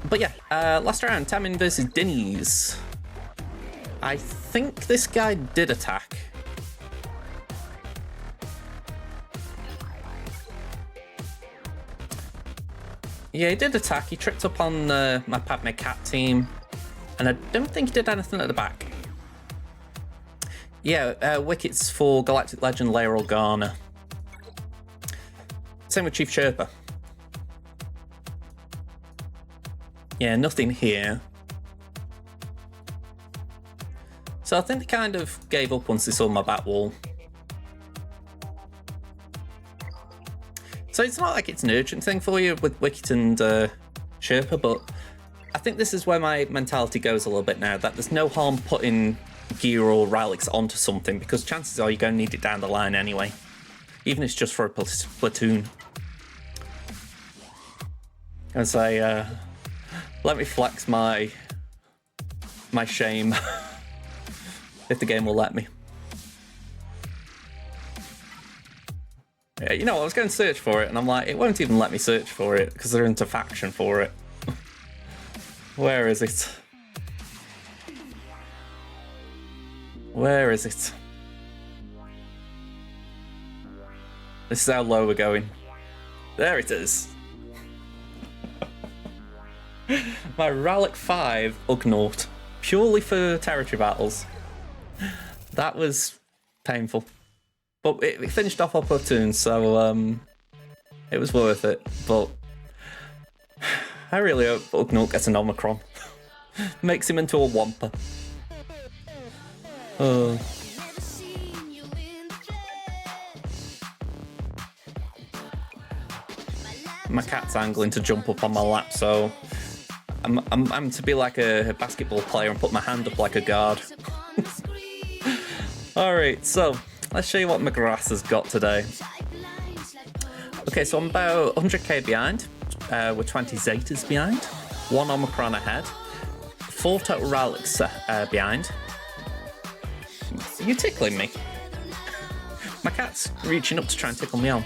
But yeah, last round, Temmin versus Dinnies. I think this guy did attack. Yeah, he did attack. He tripped up on my Padme Cat team. And I don't think he did anything at the back. Yeah, wickets for Galactic Legend Leia Organa. Same with Chief Chirper. Yeah, nothing here. So I think they kind of gave up once they saw my back wall. So it's not like it's an urgent thing for you with Wicket and Sherpa, but I think this is where my mentality goes a little bit now, that there's no harm putting gear or relics onto something, because chances are you're going to need it down the line anyway, even if it's just for a platoon. And say, let me flex my shame, if the game will let me. Yeah, you know, I was going to search for it, and I'm like, it won't even let me search for it, because they're into faction for it. Where is it? Where is it? This is how low we're going. There it is. My Relic 5 Ugnaught, purely for territory battles. That was painful. But it finished off our platoon, so it was worth it. But I really hope Ugnaught gets an Omicron. Makes him into a Wampa. My cat's angling to jump up on my lap, so I'm to be like a basketball player and put my hand up like a guard. Alright, so let's show you what Magrass has got today. Okay, so I'm about 100k behind, with 20 Zetas behind, 1 Omicron ahead, 4 total relics behind. You're tickling me. My cat's reaching up to try and tickle me on.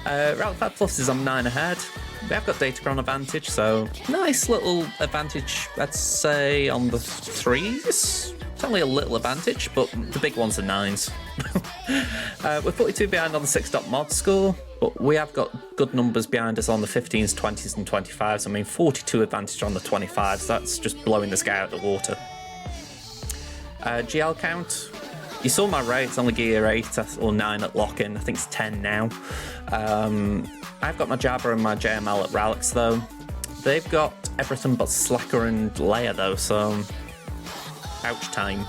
Relic 5 pluses, I'm 9 ahead. We have got Datagron advantage, so nice little advantage, I'd say, on the 3s. It's only a little advantage, but the big ones are 9s. We're 42 behind on the 6.mod score, but we have got good numbers behind us on the 15s, 20s and 25s. I mean, 42 advantage on the 25s, that's just blowing this guy out of the water. GL count, you saw my rate, it's only gear 8 or 9 at lock-in, I think it's 10 now. I've got my Jabba and my JML at relics though. They've got everything but Slacker and Leia though, so ouch time.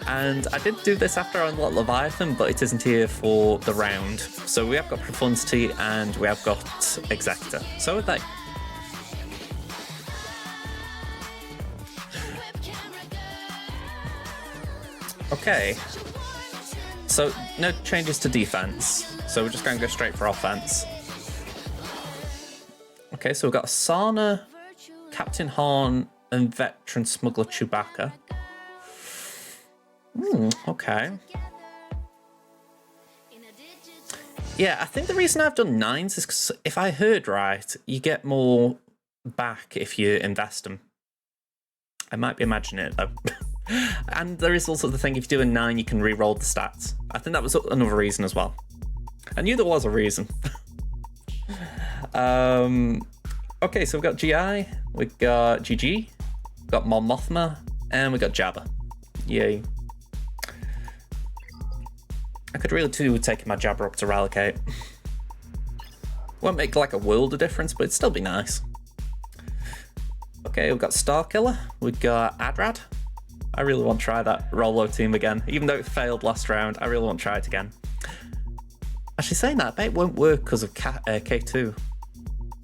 And I did do this after I unlocked Leviathan, but it isn't here for the round. So we have got Profundity and we have got Executor. So are they. Okay. So no changes to defense. So we're just going to go straight for offense. Okay, so we've got Asana, Captain Horn, and Veteran Smuggler Chewbacca. Okay. Yeah, I think the reason I've done 9s is because if I heard right, you get more back if you invest them. I might be imagining it though. And there is also the thing, if you do a 9, you can re-roll the stats. I think that was another reason as well. I knew there was a reason. Okay, so we've got GI, we've got GG, we've got Mon Mothma, and we've got Jabba. Yay. I could really do with taking my Jabba up to Relic 8. Won't make like a world of difference, but it'd still be nice. Okay, we've got Starkiller, we've got Adrad. I really want to try that Rolo team again. Even though it failed last round, I really want to try it again. Actually, saying that, I bet it won't work because of K2.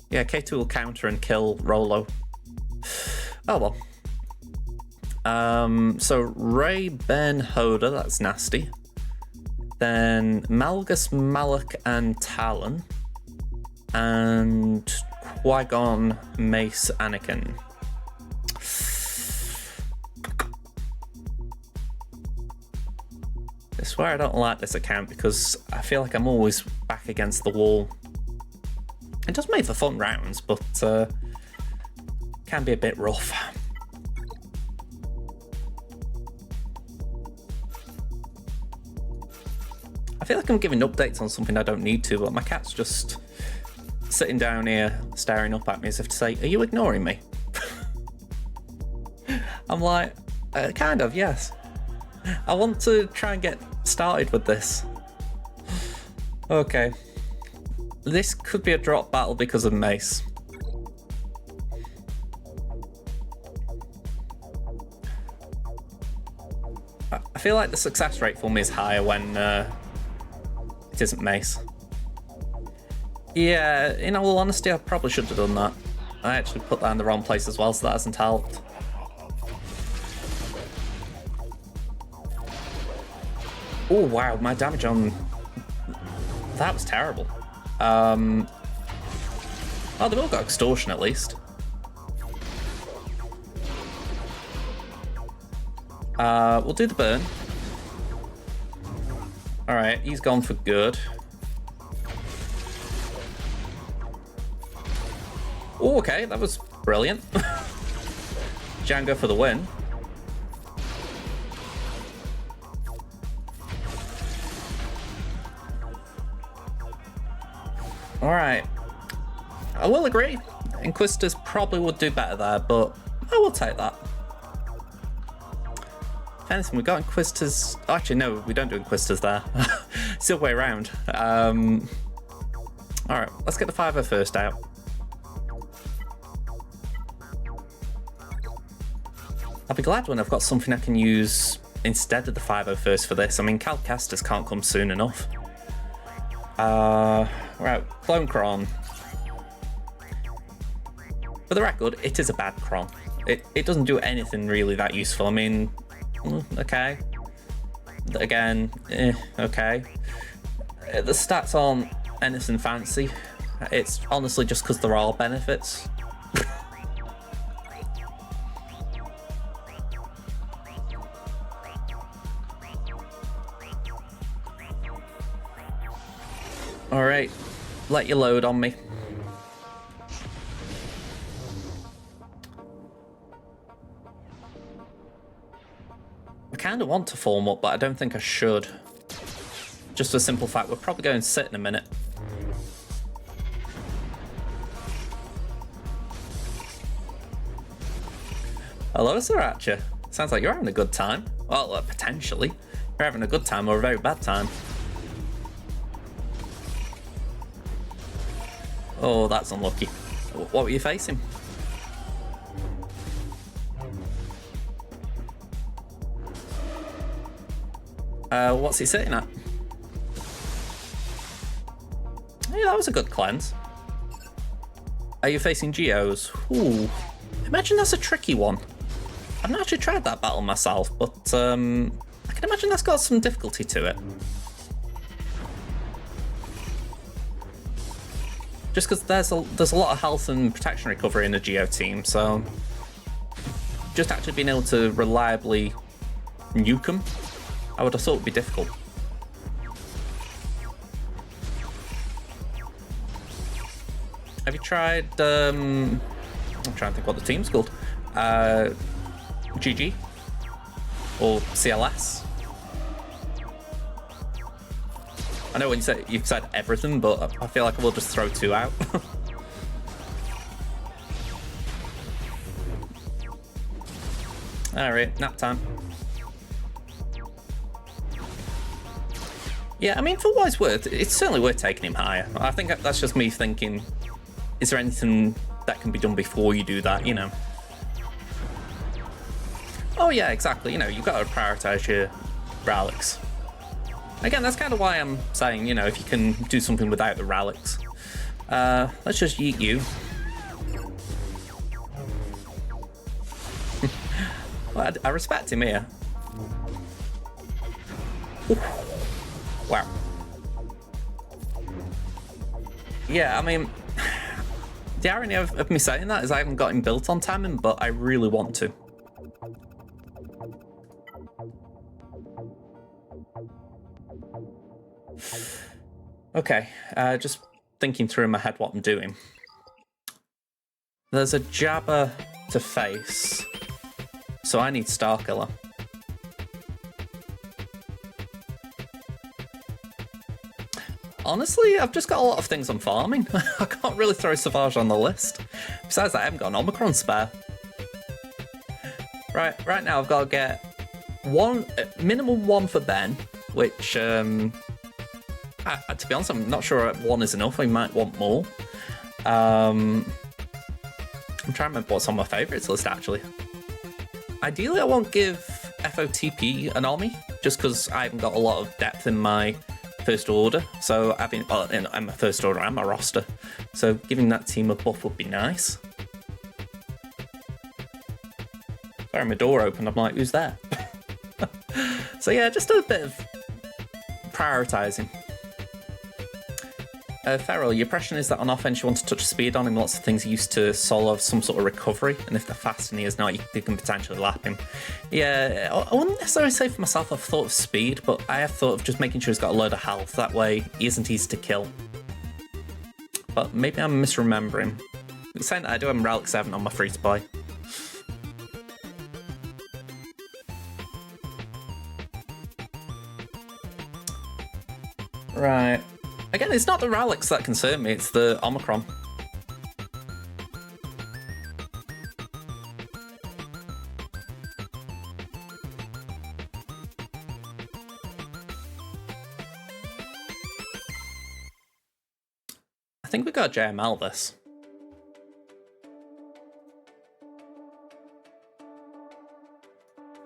Yeah, K2 will counter and kill Rolo. Oh well. So Ray Ben Hoda, that's nasty. Then Malgus, Malak, and Talon. And Qui-Gon, Mace, Anakin. I swear I don't like this account because I feel like I'm always back against the wall. It does make for fun rounds, but can be a bit rough. I feel like I'm giving updates on something I don't need to, but my cat's just sitting down here staring up at me as if to say, are you ignoring me? I'm like, kind of, yes. I want to try and get started with this. Okay. This could be a drop battle because of Mace. I feel like the success rate for me is higher when it isn't Mace. Yeah, in all honesty, I probably should have done that. I actually put that in the wrong place as well, so that hasn't helped. Oh wow, my damage on... that was terrible. Oh, they've all got extortion at least. We'll do the burn. Alright, he's gone for good. Oh, okay, that was brilliant. Django for the win. Alright. I will agree. Inquisitors probably would do better there, but I will take that. If anything, we've got Inquisitors... Oh, actually, no, we don't do Inquisitors there. It's the other way around. Alright, let's get the 5-0 first out. I'll be glad when I've got something I can use instead of the 5-0 first for this. I mean, Calcasters can't come soon enough. Right, Clone Cron. For the record, it is a bad Cron. It doesn't do anything really that useful. I mean, okay. Again, okay. The stats aren't anything fancy. It's honestly just because there are benefits. Alright, let you load on me. I kind of want to form up, but I don't think I should. Just for the simple fact, we're probably going to sit in a minute. Hello, Sir Archer. Sounds like you're having a good time. Well, potentially. You're having a good time or a very bad time. Oh, that's unlucky. What were you facing? What's he sitting at? Yeah, that was a good cleanse. Are you facing Geos? Ooh, imagine that's a tricky one. I've not actually tried that battle myself, but I can imagine that's got some difficulty to it. Just because there's a lot of health and protection recovery in the Geo team, so just actually being able to reliably nuke them, I would have thought would be difficult. Have you tried? I'm trying to think what the team's called. GG or CLS. I know when you've said everything, but I feel like I will just throw 2 out. Alright, nap time. Yeah, I mean, for what it's worth, it's certainly worth taking him higher. I think that's just me thinking, is there anything that can be done before you do that, you know? Oh yeah, exactly, you know, you've got to prioritise your relics. Again, that's kind of why I'm saying, you know, if you can do something without the relics. Let's just yeet you. Well, I respect him here. Ooh. Wow. Yeah, I mean, the irony of me saying that is I haven't got him built on Temmin, but I really want to. Okay, just thinking through in my head what I'm doing. There's a Jabba to face, so I need Starkiller. Honestly, I've just got a lot of things on farming. I can't really throw Savage on the list. Besides that, I haven't got an Omicron spare. Right now I've got to get minimum one for Ben, which, to be honest, I'm not sure one is enough. I might want more. I'm trying to remember what's on my favourites list, actually. Ideally, I won't give FOTP an Omni, just because I haven't got a lot of depth in my first order. So in my first order and my roster. So giving that team a buff would be nice. Sorry, my door opened. I'm like, who's there? So yeah, just a bit of prioritising. Feral, your impression is that on offense you want to touch speed on him. Lots of things he used to solve some sort of recovery, and if they're fast and he is not, you can potentially lap him. Yeah, I wouldn't necessarily say for myself I've thought of speed, but I have thought of just making sure he's got a load of health. That way he isn't easy to kill. But maybe I'm misremembering. Saying that I do have Relic 7 on my free to play. Right. Again, it's not the relics that concern me, it's the Omicron. I think we got JML this.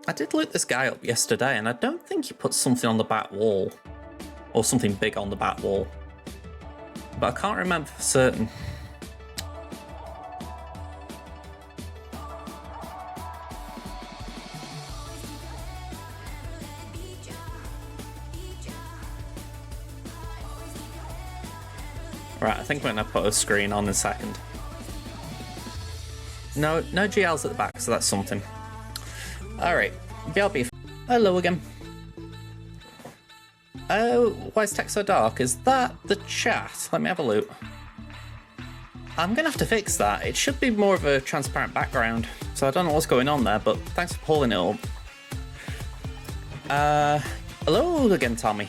I did loot this guy up yesterday, and I don't think he put something on the back wall. Or something big on the back wall. But I can't remember for certain. Right, I think I'm going to put a screen on in a second. No GLs at the back, so that's something. Alright, BLB. Hello again. Oh, why is text so dark? Is that the chat? Let me have a look. I'm going to have to fix that. It should be more of a transparent background. So I don't know what's going on there, but thanks for pulling it up. Hello again, Tommy.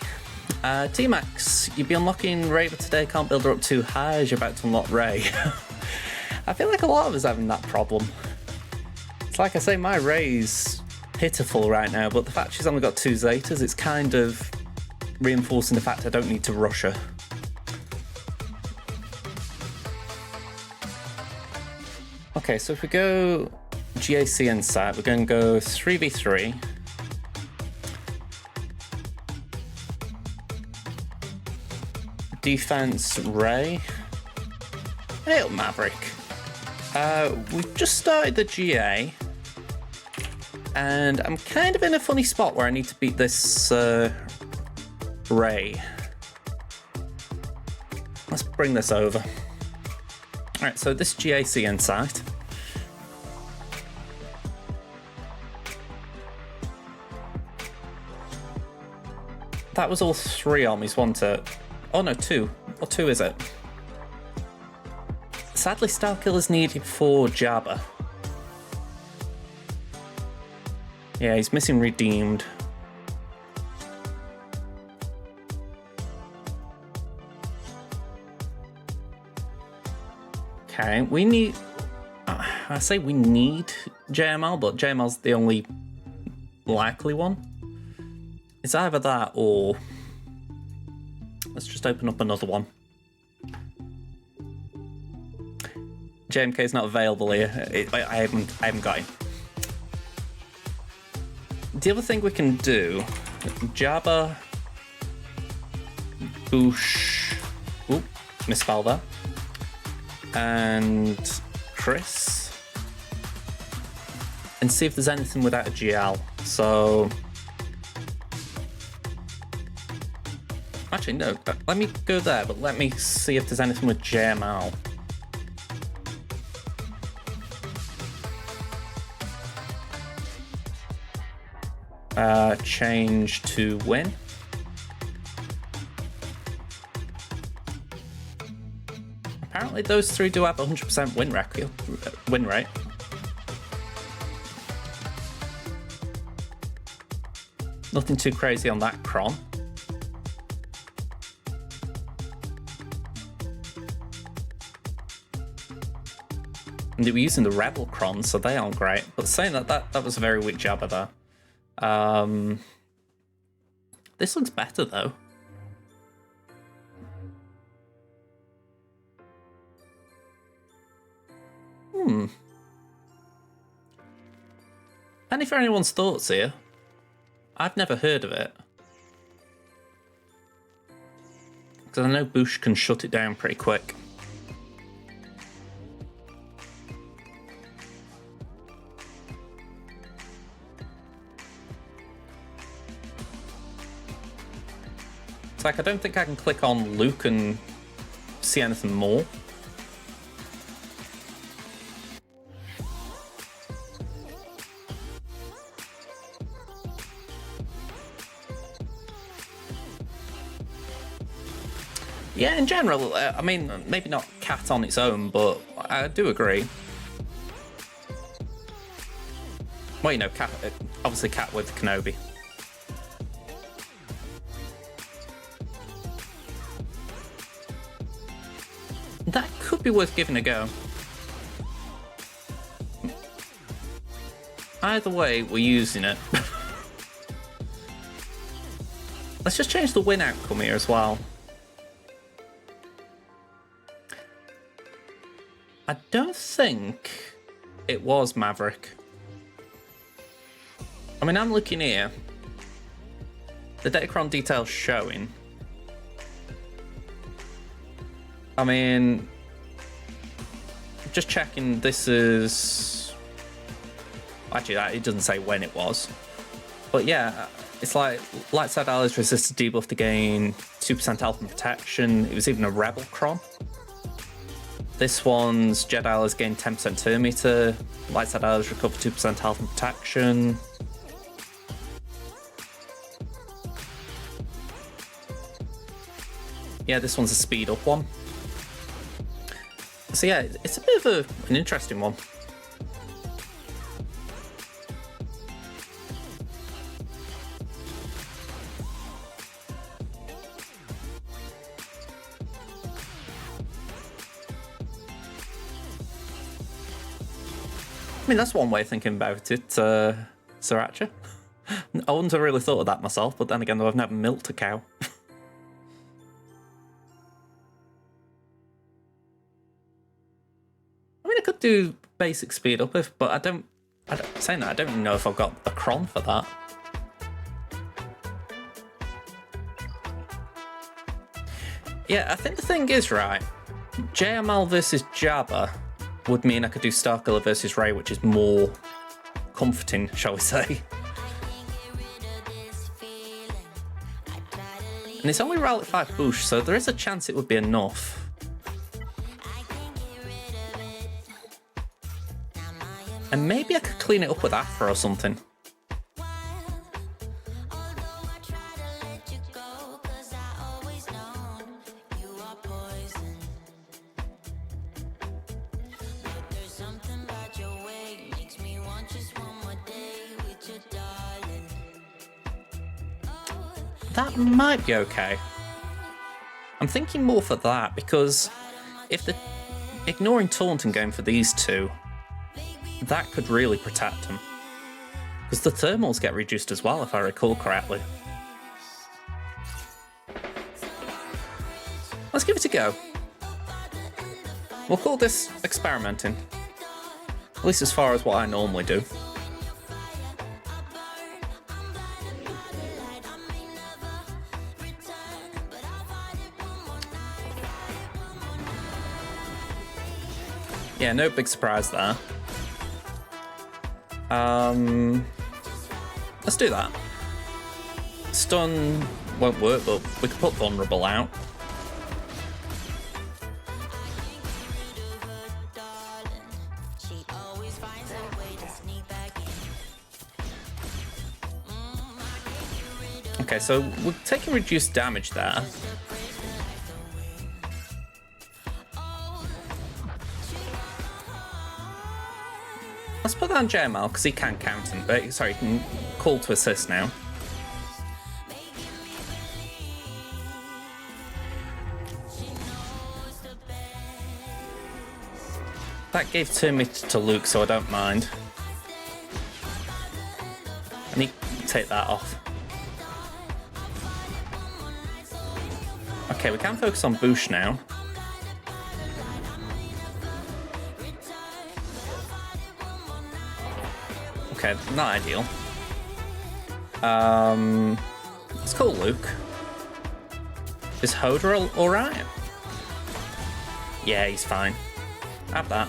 T-Max, you'll be unlocking Ray, but today can't build her up too high as you're about to unlock Ray. I feel like a lot of us having that problem. It's like I say, my Ray's pitiful right now, but the fact she's only got 2 Zetas, it's kind of reinforcing the fact I don't need to rush her. Okay, so if we go GAC inside, we're going to go 3v3. Defense Ray. Hey, Maverick. We've just started the GA, and I'm kind of in a funny spot where I need to beat this Ray. Let's bring this over. Alright, so this GAC in sight. That was all 3 armies, wasn't it? Oh no, 2. What 2 is it? Sadly, Starkill is needed for Jabba. Yeah, he's missing Redeemed. Okay, we need... I say we need JML, but JML's the only likely one. It's either that or... Let's just open up another one. JMK is not available here. I haven't got him. The other thing we can do... Jabba... Boosh... Oop, misspell that. And Chris, and see if there's anything without a GL. So actually no, let me go there, but let me see if there's anything with JML. Change to win. Apparently those 3 do have 100% win rate. Nothing too crazy on that cron. And they were using the Rebel Cron, so they aren't great. But saying that was a very weak Jabba there. This looks better though. And if anyone's thoughts here, I've never heard of it. Because I know Bush can shut it down pretty quick. It's like I don't think I can click on Luke and see anything more. Yeah, in general, I mean, maybe not Cat on its own, but I do agree. Well, you know, Cat, obviously Cat with Kenobi. That could be worth giving a go. Either way, we're using it. Let's just change the win outcome here as well. I don't think it was Maverick. I mean, I'm looking here. The Datacron details showing. I mean, just checking, this is... Actually, it doesn't say when it was. But yeah, it's like light side allies resisted debuff to gain 2% health and protection. It was even a Rebel Cron. This one's Jedi allies gain 10% turn meter. Light side allies recover 2% health and protection. Yeah, this one's a speed up one. So yeah, it's a bit of an interesting one. I mean, that's one way of thinking about it, Sriracha. I wouldn't have really thought of that myself, but then again, though, I've never milked a cow. I mean, I could do basic speed up, but I don't saying that, I don't even know if I've got the cron for that. Yeah, I think the thing is, right, JML versus Jabba would mean I could do Starkiller versus Rey, which is more comforting, shall we say. And it's only Rally 5 push, so there is a chance it would be enough. And maybe I could clean it up with Afro or something. That might be okay. I'm thinking more for that, because if the ignoring taunt and going for these two, that could really protect him. Because the thermals get reduced as well, if I recall correctly. Let's give it a go. We'll call this experimenting. At least as far as what I normally do. Yeah, no big surprise there. Let's do that. Stun won't work, but we can put Vulnerable out. Okay, so we're taking reduced damage there. Let's put that on JML, because he can counter, sorry, he can call to assist now. That gave 2 meters to Luke, so I don't mind. I need to take that off. Okay, we can focus on Boosh now. Okay, not ideal. Let's call Luke. Is Hoda alright? Yeah, he's fine. Have that.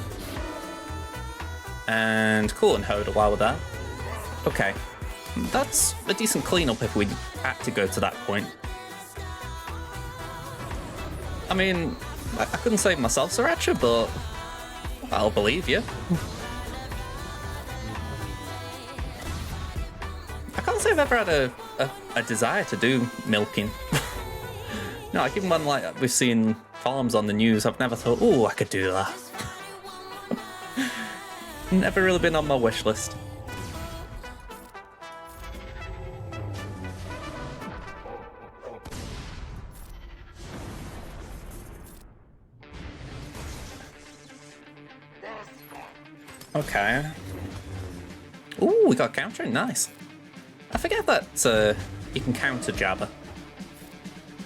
And cool and Hoda while we're there. Okay. That's a decent cleanup if we had to go to that point. I mean, I couldn't save myself, Sriracha, but I'll believe you. I can't say I've ever had a desire to do milking. No, like even when like we've seen farms on the news, I've never thought, oh, I could do that. Never really been on my wish list. Okay. Ooh, we got countering, nice. I forget that you can counter Jabba.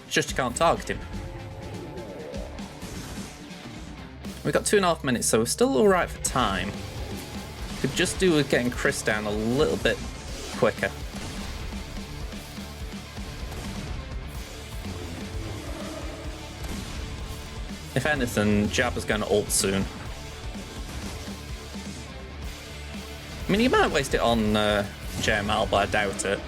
It's just you can't target him. We've got 2.5 minutes, so we're still alright for time. Could just do with getting Chris down a little bit quicker. If anything, Jabba's going to ult soon. I mean, you might waste it on JML, but I doubt it.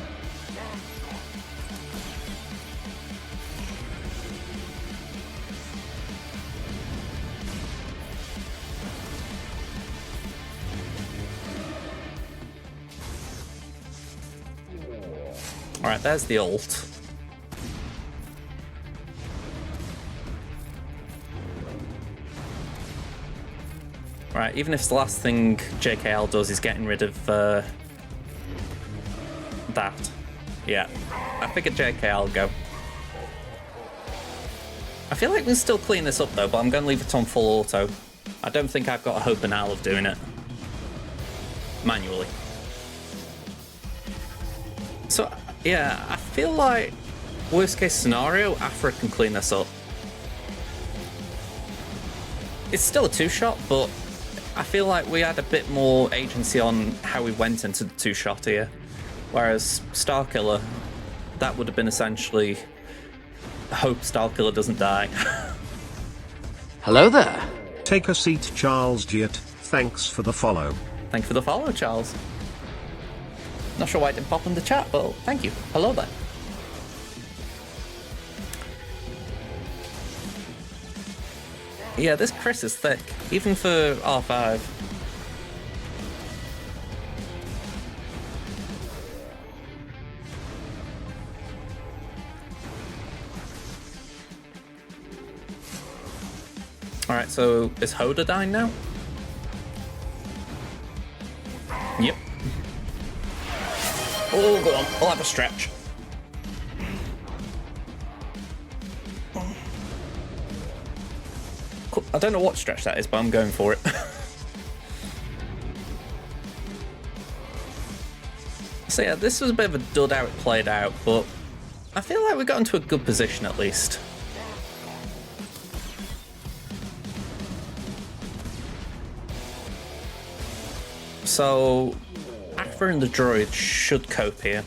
Alright, there's the ult. Right, even if the last thing JKL does is getting rid of that. Yeah, I figured JKL go. I feel like we can still clean this up though, but I'm going to leave it on full auto. I don't think I've got a hope in hell of doing it manually. So, yeah, I feel like worst case scenario, Afra can clean this up. It's still a 2-shot, but I feel like we had a bit more agency on how we went into the 2-shot here. Whereas Starkiller, that would have been essentially hope Starkiller doesn't die. Hello there. Take a seat, Charles Giat. Thanks for the follow. Thank you for the follow, Charles. Not sure why it didn't pop in the chat, but thank you. Hello there. Yeah, this Chris is thick, even for R5. Alright, so is Hoda dying now? Yep. Oh, go on. I'll have a stretch. Cool. I don't know what stretch that is, but I'm going for it. So yeah, this was a bit of a dud how it played out, but I feel like we got into a good position at least. So, Afra and the droid should cope here.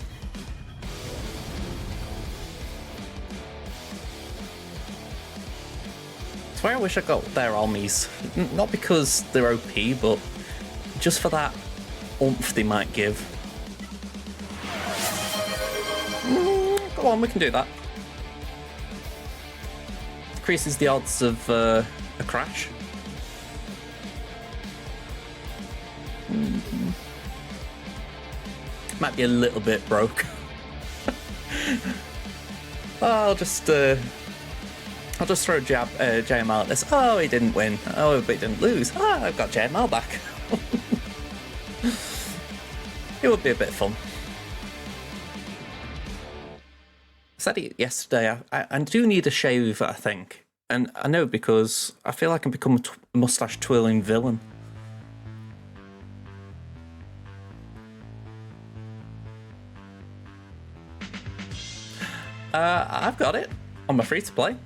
That's why I wish I got their armies. Not because they're OP, but just for that oomph they might give. Go on, we can do that. Increases the odds of a crash. Might be a little bit broke. I'll just throw JML at this. Oh, he didn't win. Oh, but he didn't lose. Ah, I've got JML back. It would be a bit of fun. I said it yesterday. I do need a shave, I think. And I know because I feel like I've become a mustache twirling villain. I've got it on my free-to-play.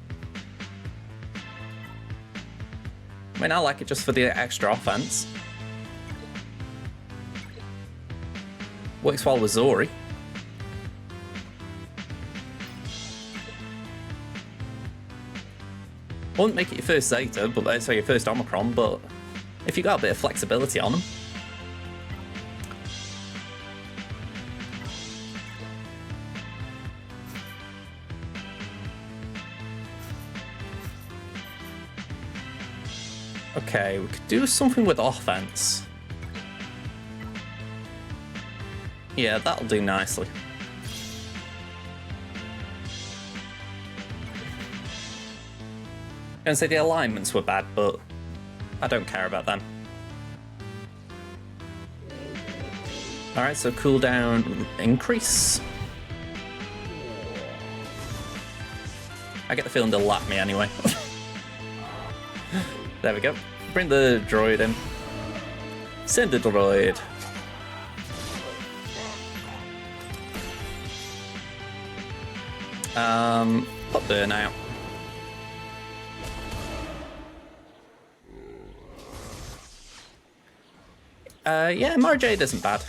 I mean, I like it just for the extra offense. Works well with Zori. Won't make it your first Zeta, but so your first Omicron, but if you got a bit of flexibility on them. Okay, we could do something with offense. Yeah, that'll do nicely. I'm gonna say the alignments were bad, but I don't care about them. Alright, so cooldown increase. I get the feeling they'll lap me anyway. There we go. Bring the droid in. Send the droid. Put burnout. Yeah, Mara Jade isn't bad.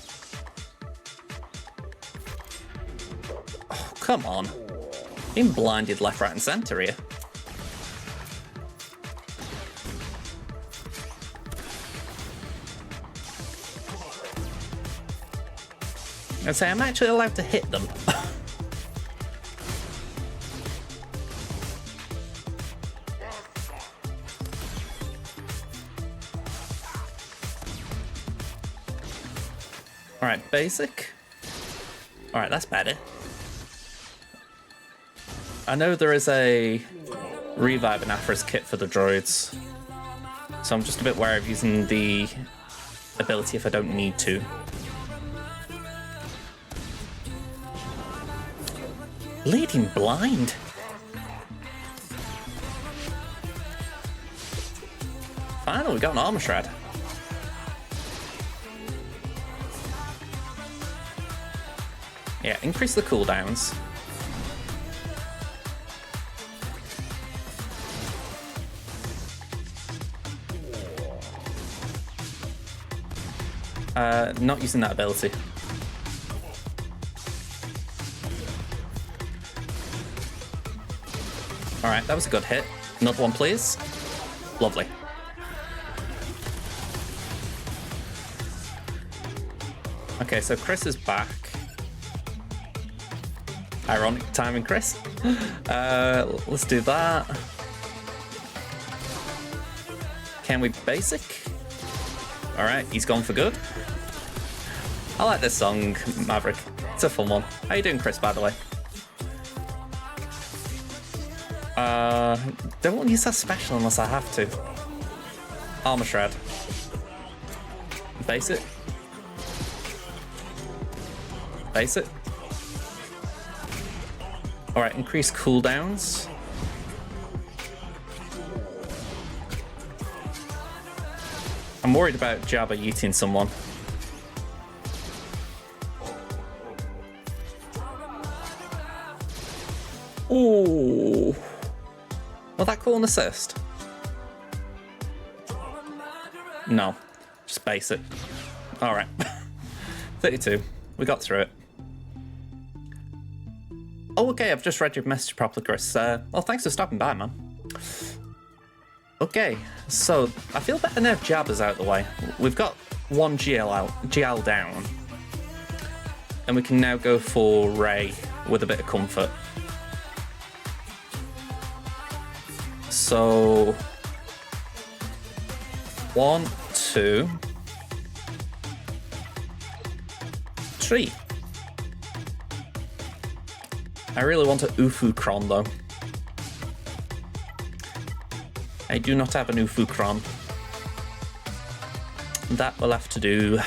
Oh, come on. Being blinded left, right, and centre here. I'd say I'm actually allowed to hit them. Alright, basic. Alright, that's better. I know there is a revive and Aphra's kit for the droids, so I'm just a bit wary of using the ability if I don't need to. Leading blind. Finally, we got an armor shred. Yeah, increase the cooldowns. Not using that ability. Alright, that was a good hit. Another one, please. Lovely. Okay, so Chris is back. Ironic timing, Chris. Let's do that. Can we basic? Alright, he's gone for good. I like this song, Maverick. It's a fun one. How you doing, Chris, by the way? Don't want to use that special unless I have to. Armor Shred. Basic. Basic. Alright, increase cooldowns. I'm worried about Jabba yeeting someone. Ooh. Will that call an assist? No. Just basic. Alright. 32. We got through it. Oh, okay, I've just read your message properly, Chris. Well, thanks for stopping by, man. Okay, so I feel better now Jabba's out of the way. We've got one GL down. And we can now go for Rey with a bit of comfort. So 1, 2, 3. I really want a Ufu Kron though. I do not have an Ufu Kron. That will have to do.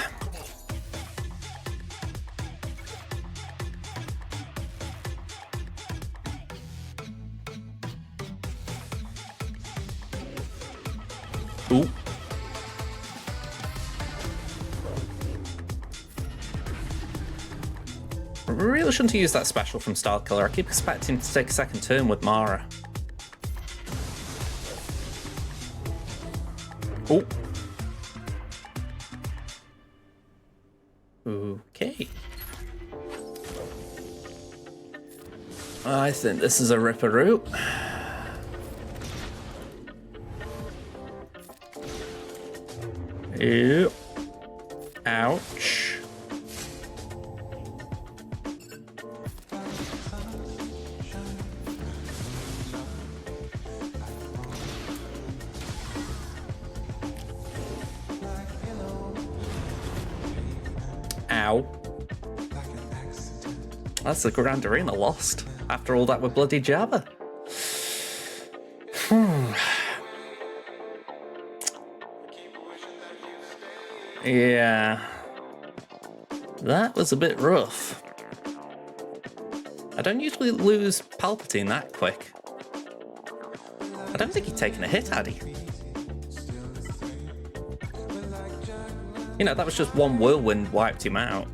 Ooh. really shouldn't have used that special from Style Killer. I keep expecting to take a second turn with Mara. Oh. Okay. I think this is a ripper route. Ew. Ouch. Ow. That's the Grand Arena lost. After all that with bloody Jabba. Yeah. That was a bit rough. I don't usually lose Palpatine that quick. I don't think he'd taken a hit, had he? You know, that was just one whirlwind wiped him out.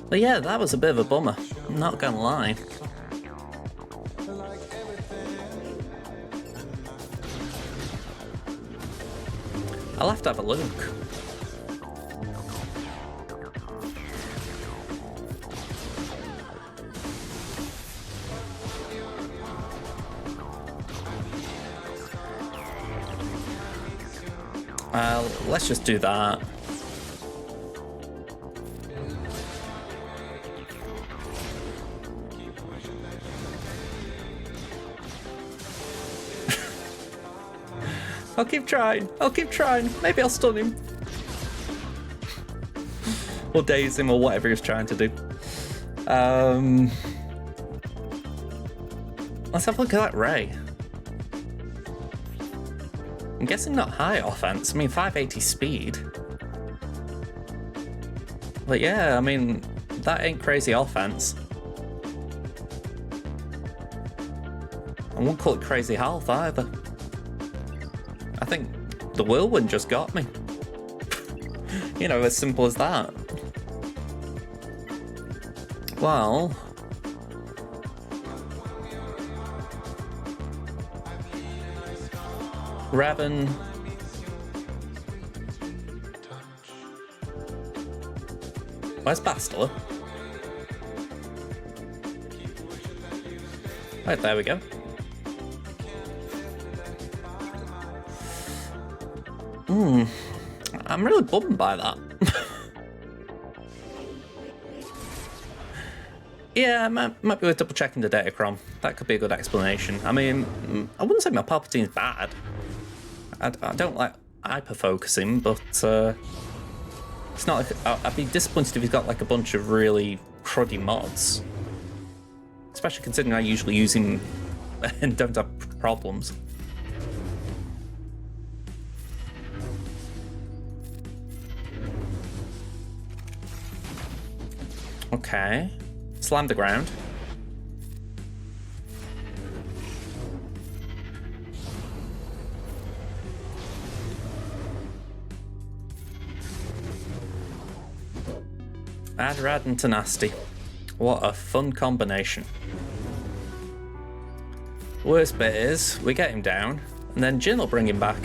But yeah, that was a bit of a bummer. I'm not gonna lie. I'll have to have a look. Let's just do that. I'll keep trying. I'll keep trying. Maybe I'll stun him. Or daze him, or whatever he was trying to do. Let's have a look at that Ray. I'm guessing not high offense. I mean, 580 speed. But yeah, I mean, that ain't crazy offense. I won't call it crazy health either. I think the whirlwind just got me. You know, as simple as that. Well... Raven. Where's Bastila? Right, there we go. I'm really bummed by that. Yeah, I might be worth double checking the Datacron. That could be a good explanation. I mean, I wouldn't say my Palpatine's bad. I don't like hyper-focusing, but it's not like... I'd be disappointed if he's got like a bunch of really cruddy mods. Especially considering I usually use him and don't have problems. Okay. Slam the ground. Adrad and Tenacity. What a fun combination. Worst bit is, we get him down, and then Jin will bring him back.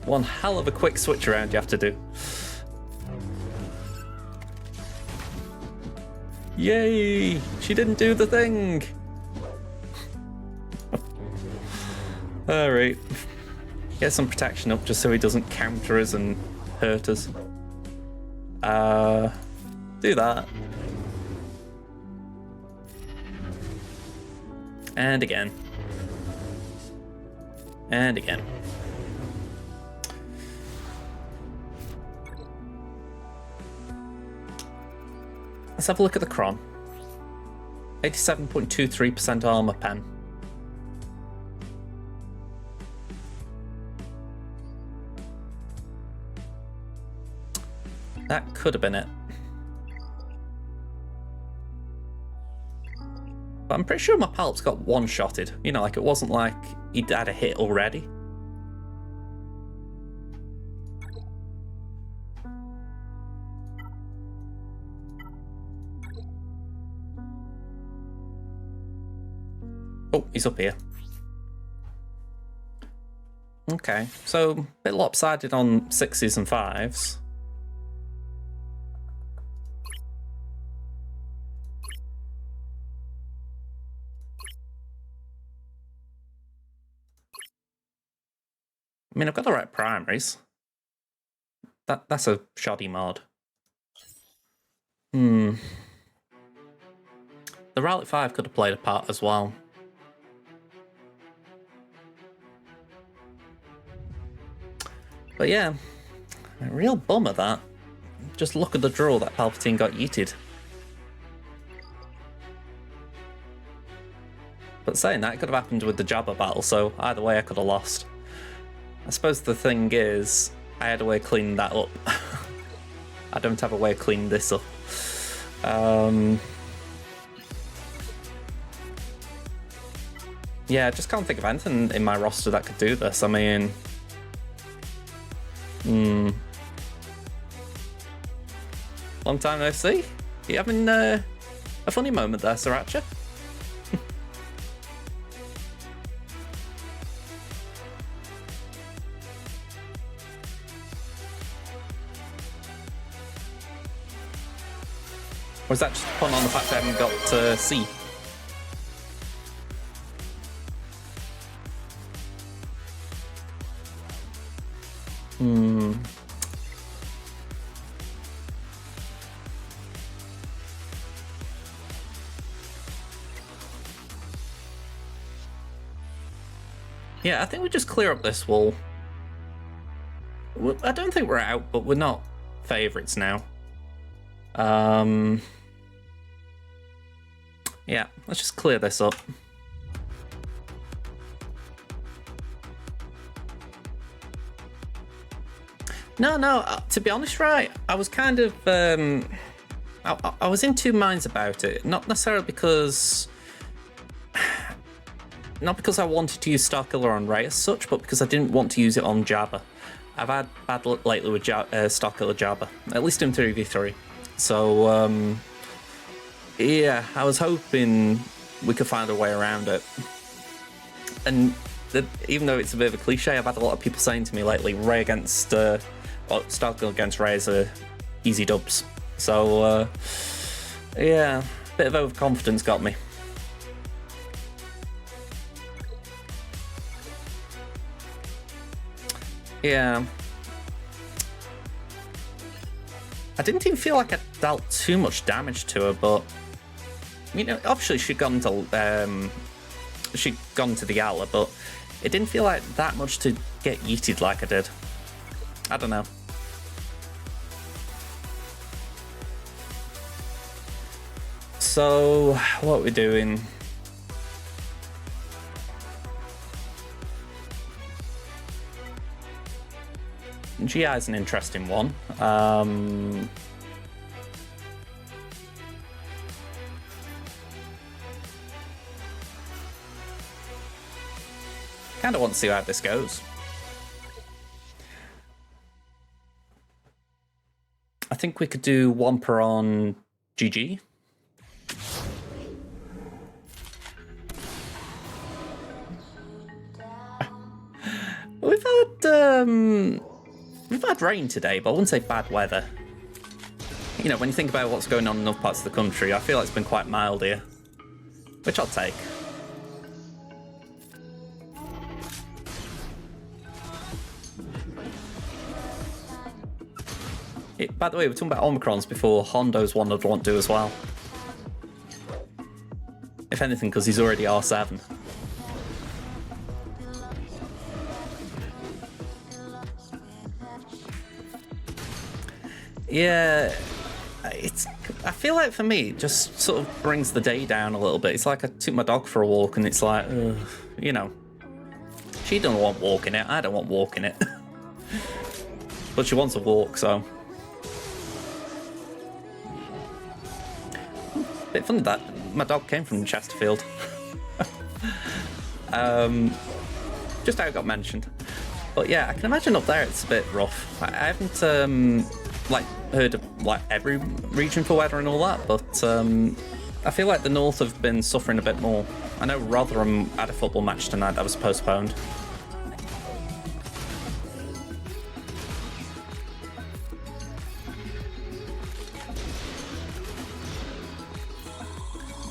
One hell of a quick switch around you have to do. Yay! She didn't do the thing! Alright. Get some protection up just so he doesn't counter us and hurt us. Do that. And again. And again. Let's have a look at the Cron. 87.23% armor pen. That could have been it. But I'm pretty sure my palps got one-shotted. You know, like it wasn't like he'd had a hit already. Oh, he's up here. Okay, so a bit lopsided on 6s and 5s. I mean, I've got the right primaries. That's a shoddy mod. The Rally 5 could have played a part as well. But yeah, a real bummer that. Just look at the draw that Palpatine got yeeted. But saying that, it could have happened with the Jabba battle, so either way I could have lost. I suppose the thing is, I had a way of cleaning that up. I don't have a way of cleaning this up. Yeah, I just can't think of anything in my roster that could do this. I mean... Long time no see. You having a funny moment there, Sriracha? Or is that just a pun on the fact I haven't got C? Yeah, I think we just clear up this wall. I don't think we're out, but we're not favourites now. Yeah, let's just clear this up. No, to be honest, right, I was kind of, I was in two minds about it. Not necessarily because... Not because I wanted to use Starkiller on Rey as such, but because I didn't want to use it on Jabba. I've had bad luck lately with Starkiller Jabba, at least in 3v3. So, yeah, I was hoping we could find a way around it. And even though it's a bit of a cliche, I've had a lot of people saying to me lately, Rey against, Starkiller against Rey is easy dubs. So, yeah, a bit of overconfidence got me. Yeah. I didn't even feel like I dealt too much damage to her, but you know, obviously she'd gone to the Outlet, but it didn't feel like that much to get yeeted like I did. I don't know. So what are we doing? GI is an interesting one. Kind of want to see how this goes. I think we could do Wampa on GG. We've had rain today, but I wouldn't say bad weather. You know, when you think about what's going on in other parts of the country, I feel like it's been quite mild here, which I'll take. By the way, we're talking about Omicrons before Hondo's one I'd want to do as well. If anything, because he's already R7. Yeah, I feel like for me, it just sort of brings the day down a little bit. It's like I took my dog for a walk and it's like, you know, she doesn't want walking it, I don't want walking it. But she wants a walk, so. Bit funny that my dog came from Chesterfield. Just how it got mentioned. But yeah, I can imagine up there it's a bit rough. I haven't like heard of like every region for weather and all that, but I feel like the north have been suffering a bit more. I know Rotherham had a football match tonight that was postponed.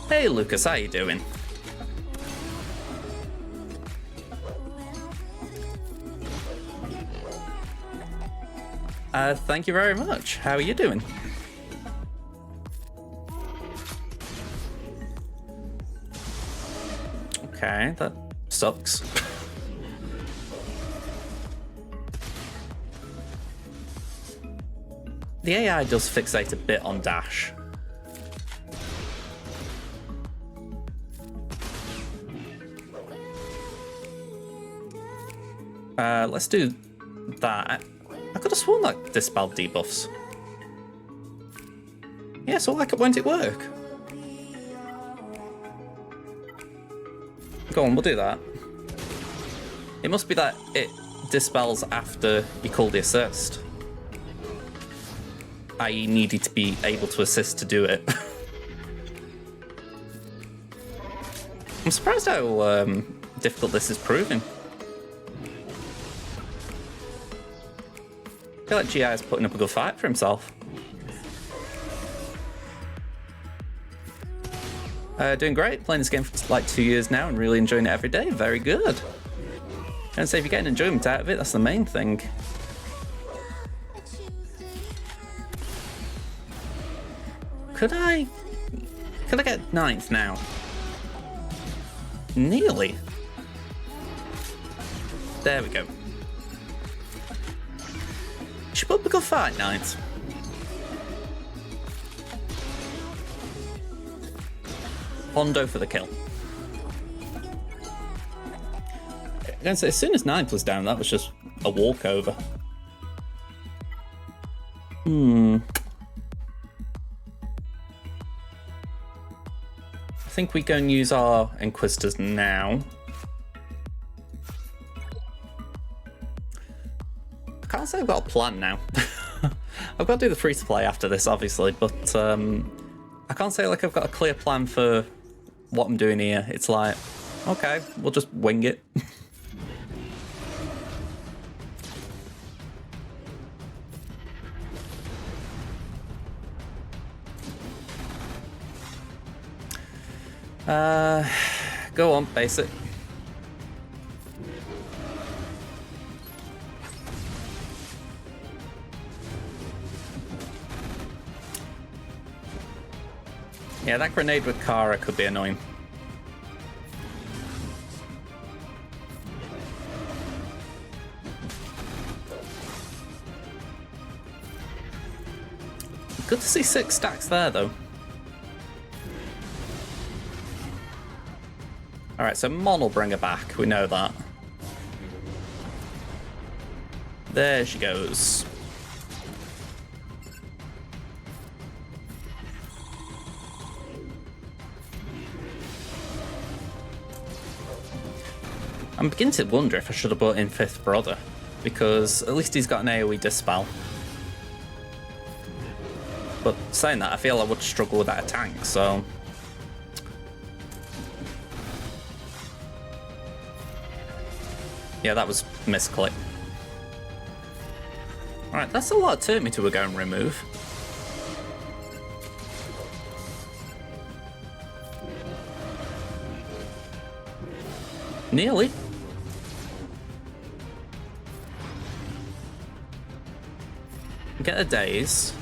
Hey Lucas, how you doing? Thank you very much. How are you doing? Okay, that sucks. The AI does fixate a bit on dash. Let's do that. I could have sworn that dispelled debuffs. Yeah, so like, when did it work? Go on, we'll do that. It must be that it dispels after you call the assist. I needed to be able to assist to do it. I'm surprised how difficult this is proving. I feel like GI is putting up a good fight for himself. Doing great, playing this game for like 2 years now and really enjoying it every day. Very good. And so if you're getting enjoyment out of it, that's the main thing. Could I get 9th now? Nearly. There we go. Should put up a good fight, 9th. Hondo for the kill. I'm gonna say, as soon as 9th was down, that was just a walkover. I think we go and use our Inquisitors now. I can't say I've got a plan now. I've got to do the free-to-play after this, obviously, but I can't say like I've got a clear plan for what I'm doing here. It's like, okay, we'll just wing it. Go on, base it. Yeah, that grenade with Kara could be annoying. Good to see 6 stacks there, though. Alright, so Mon will bring her back, we know that. There she goes. I'm beginning to wonder if I should have brought in 5th Brother, because at least he's got an AoE Dispel. But saying that, I feel I would struggle without a tank, so... Yeah, that was misclick. Alright, that's a lot of Termi to go and remove. Nearly. Get a daze.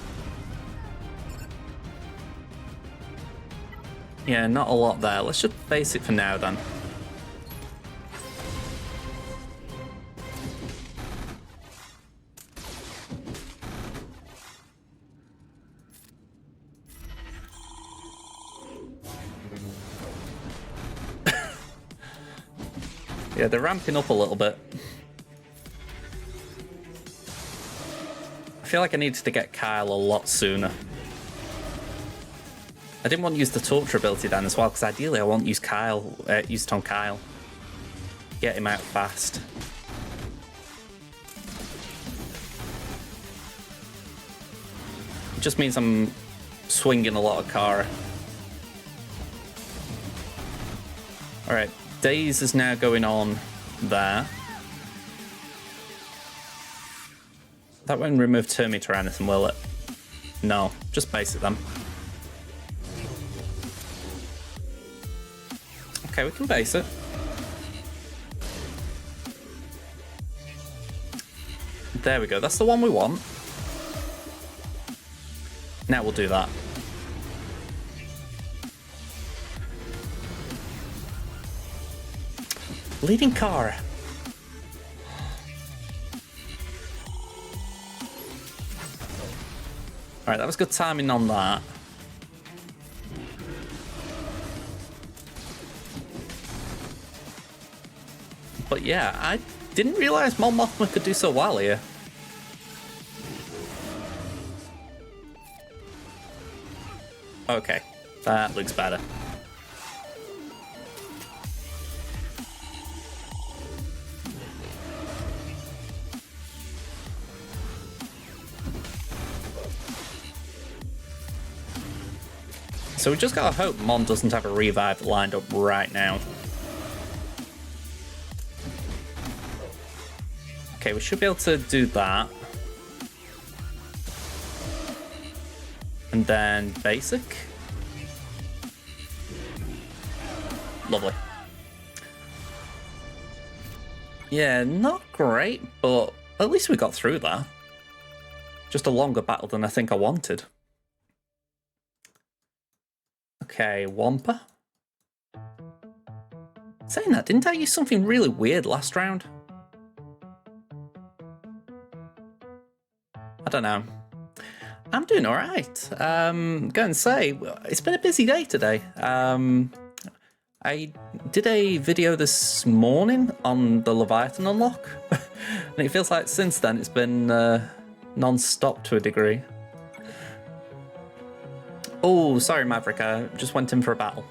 Yeah, not a lot there. Let's just base it for now then. Yeah, they're ramping up a little bit. I feel like I needed to get Kyle a lot sooner. I didn't want to use the torture ability then as well, because ideally I want to use use it on Kyle. Get him out fast. It just means I'm swinging a lot of Kara. Alright, Daze is now going on there. That won't remove Termite or anything, will it? No, just basic them. Okay, we can base it. There we go, that's the one we want. Now we'll do that. Leading car. Alright, that was good timing on that. But yeah, I didn't realise Mon Mothma could do so well here. Okay, that looks better. So we just gotta hope Mon doesn't have a revive lined up right now. Okay, we should be able to do that. And then basic. Lovely. Yeah, not great, but at least we got through that. Just a longer battle than I think I wanted. Okay, Wampa. Saying that, didn't I use something really weird last round? I don't know. I'm doing alright. Going to say, it's been a busy day today. I did a video this morning on the Leviathan unlock, and it feels like since then it's been non-stop to a degree. Oh, sorry Maverick, I just went in for a battle.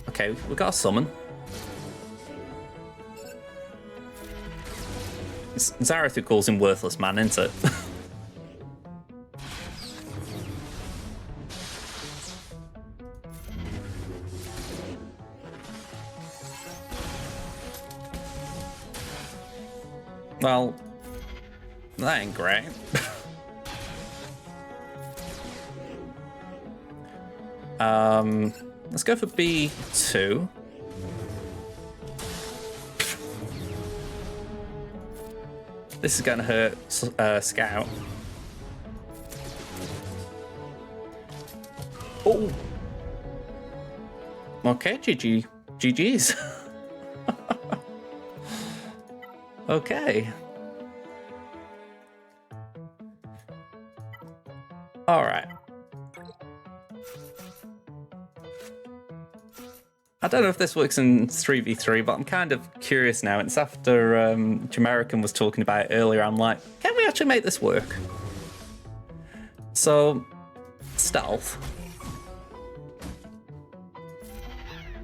Okay, we got a summon. It's Zareth who calls him worthless man, isn't it? Well, that ain't great. Let's go for B2. This is going to hurt Scout. Oh. Okay, GG's. Okay. All right. I don't know if this works in 3v3, but I'm kind of curious now. It's after Jamerican was talking about it earlier. I'm like, can we actually make this work? So, stealth.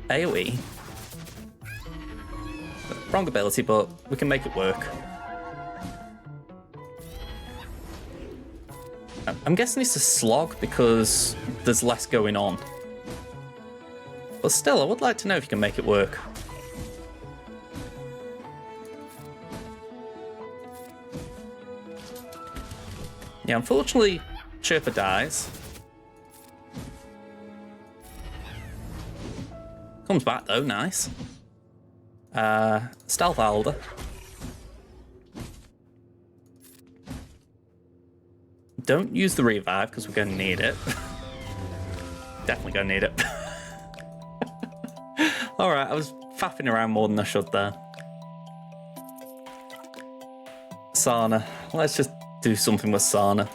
AoE. Wrong ability, but we can make it work. I'm guessing it's a slog because there's less going on. But still, I would like to know if you can make it work. Yeah, unfortunately, Chirper dies. Comes back though, nice. Stealth Alder. Don't use the revive because we're going to need it. Definitely going to need it. Alright, I was faffing around more than I should there. Sana. Let's just do something with Sana.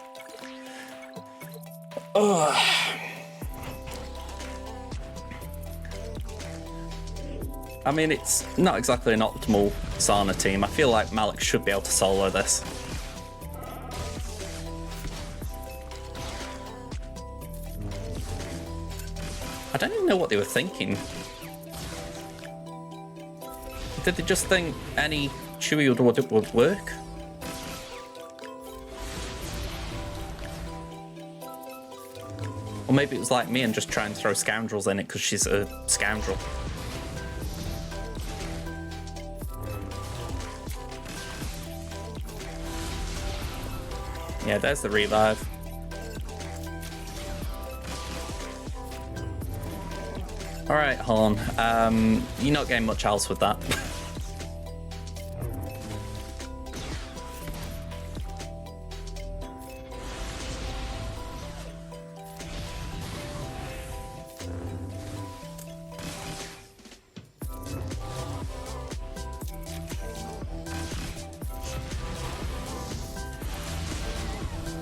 I mean, it's not exactly an optimal Sana team. I feel like Malik should be able to solo this. I don't even know what they were thinking. Did they just think any Chewie would work? Or maybe it was like me and just try and throw scoundrels in it because she's a scoundrel. Yeah, there's the revive. Alright, Horn. You're not getting much else with that.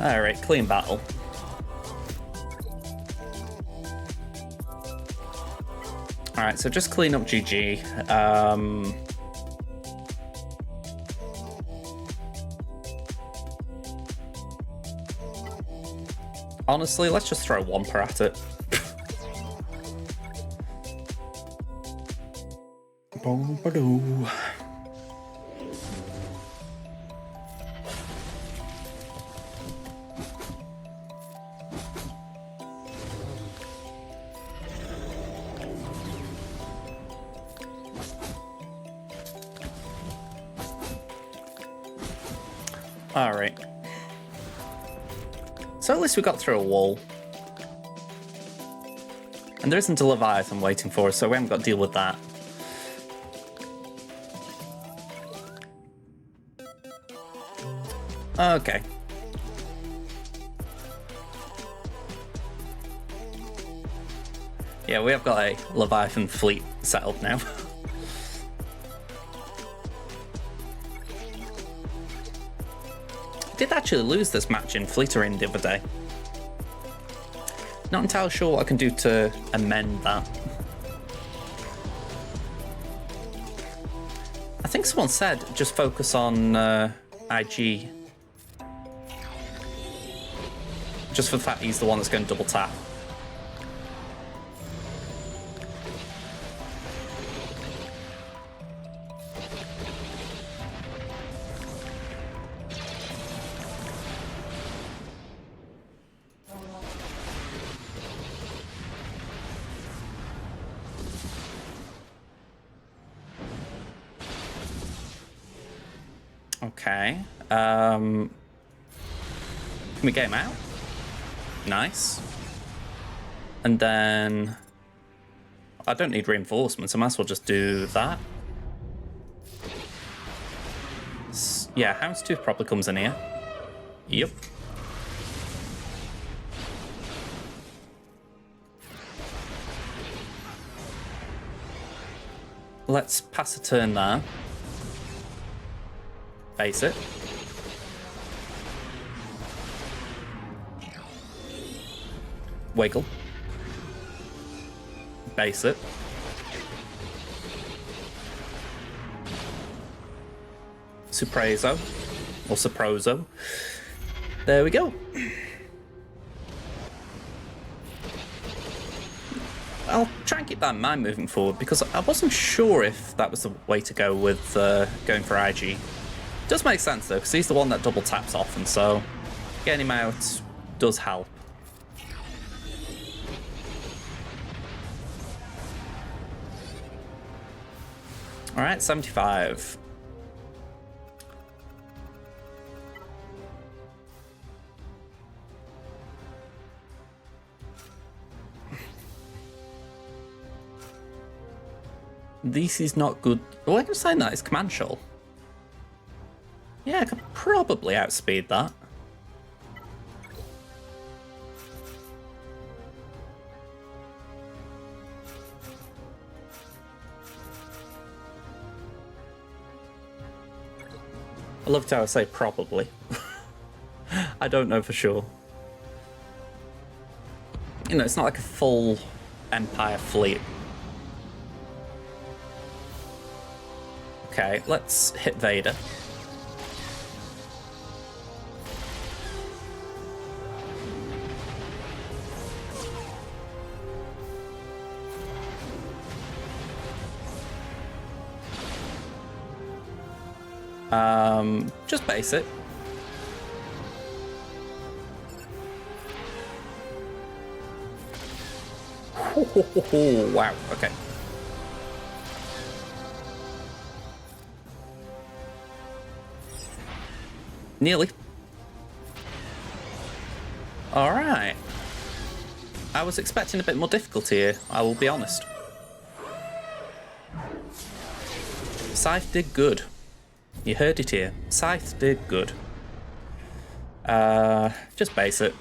Alright, clean battle. Alright, so just clean up GG. Honestly, let's just throw Wampa at it. Boom-ba-doo. Alright. So at least we got through a wall. And there isn't a Leviathan waiting for us, so we haven't got to deal with that. Okay. Yeah, we have got a Leviathan fleet set up now. Did actually lose this match in Fleetering the other day. Not entirely sure what I can do to amend that. I think someone said just focus on IG. Just for the fact he's the one that's going to double tap. Okay. Can we get him out? Nice. And then I don't need reinforcements. I might as well just do that. Yeah, Houndstooth probably comes in here. Yep. Let's pass a turn there. Base it. Wiggle. Base it. Suprezo. Or Suprozo. There we go. I'll try and keep that in mind moving forward because I wasn't sure if that was the way to go with going for IG. Does make sense though, because he's the one that double taps often, so getting him out does help. Alright, 75. This is not good. Oh, I can say that it's command shell. Yeah, I could probably outspeed that. I love how I say probably. I don't know for sure. You know, it's not like a full Empire fleet. Okay, let's hit Vader. Just base it. Wow, okay. Nearly. Alright. I was expecting a bit more difficulty here, I will be honest. Scythe did good. You heard it here. Scythe did good. Just base it.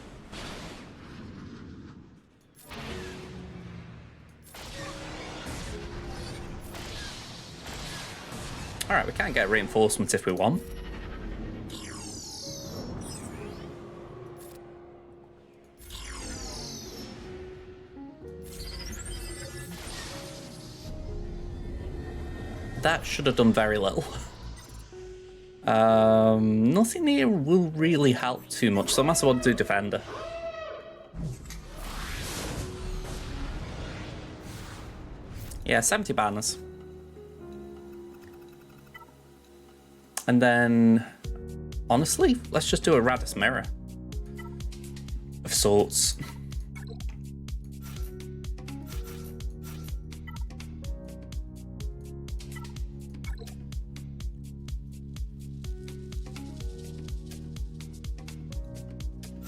Alright, we can get reinforcements if we want. That should have done very little. Nothing here will really help too much, so I might as well do Defender. Yeah, 70 banners. And then, honestly, let's just do a Radis Mirror. Of sorts.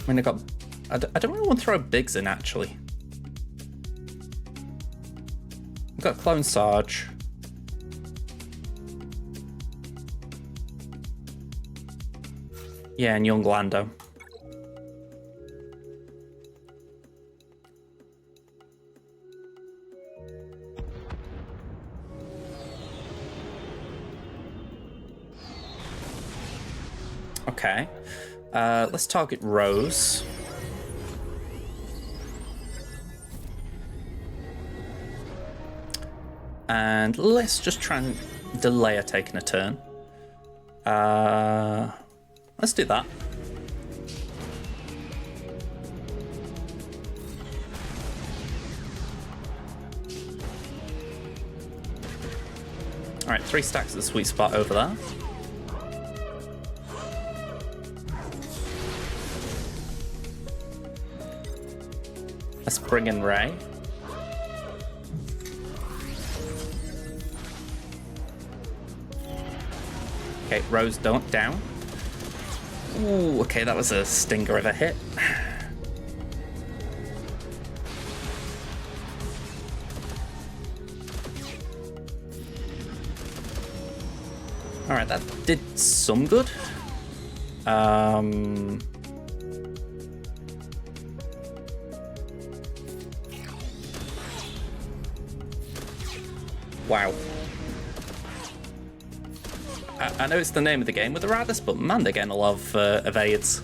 I mean, I don't really want to throw Biggs in, actually. I've got Clone Sarge. Yeah, and Young Lando. Okay. Let's target Rose. And let's just try and delay her taking a turn. Let's do that. All right, 3 stacks at the sweet spot over there. Let's bring in Ray. Okay, Rose don't down. Ooh, okay, that was a stinger of a hit. All right, that did some good. Wow. I know it's the name of the game with the Radis, but man, they're getting a lot of evades.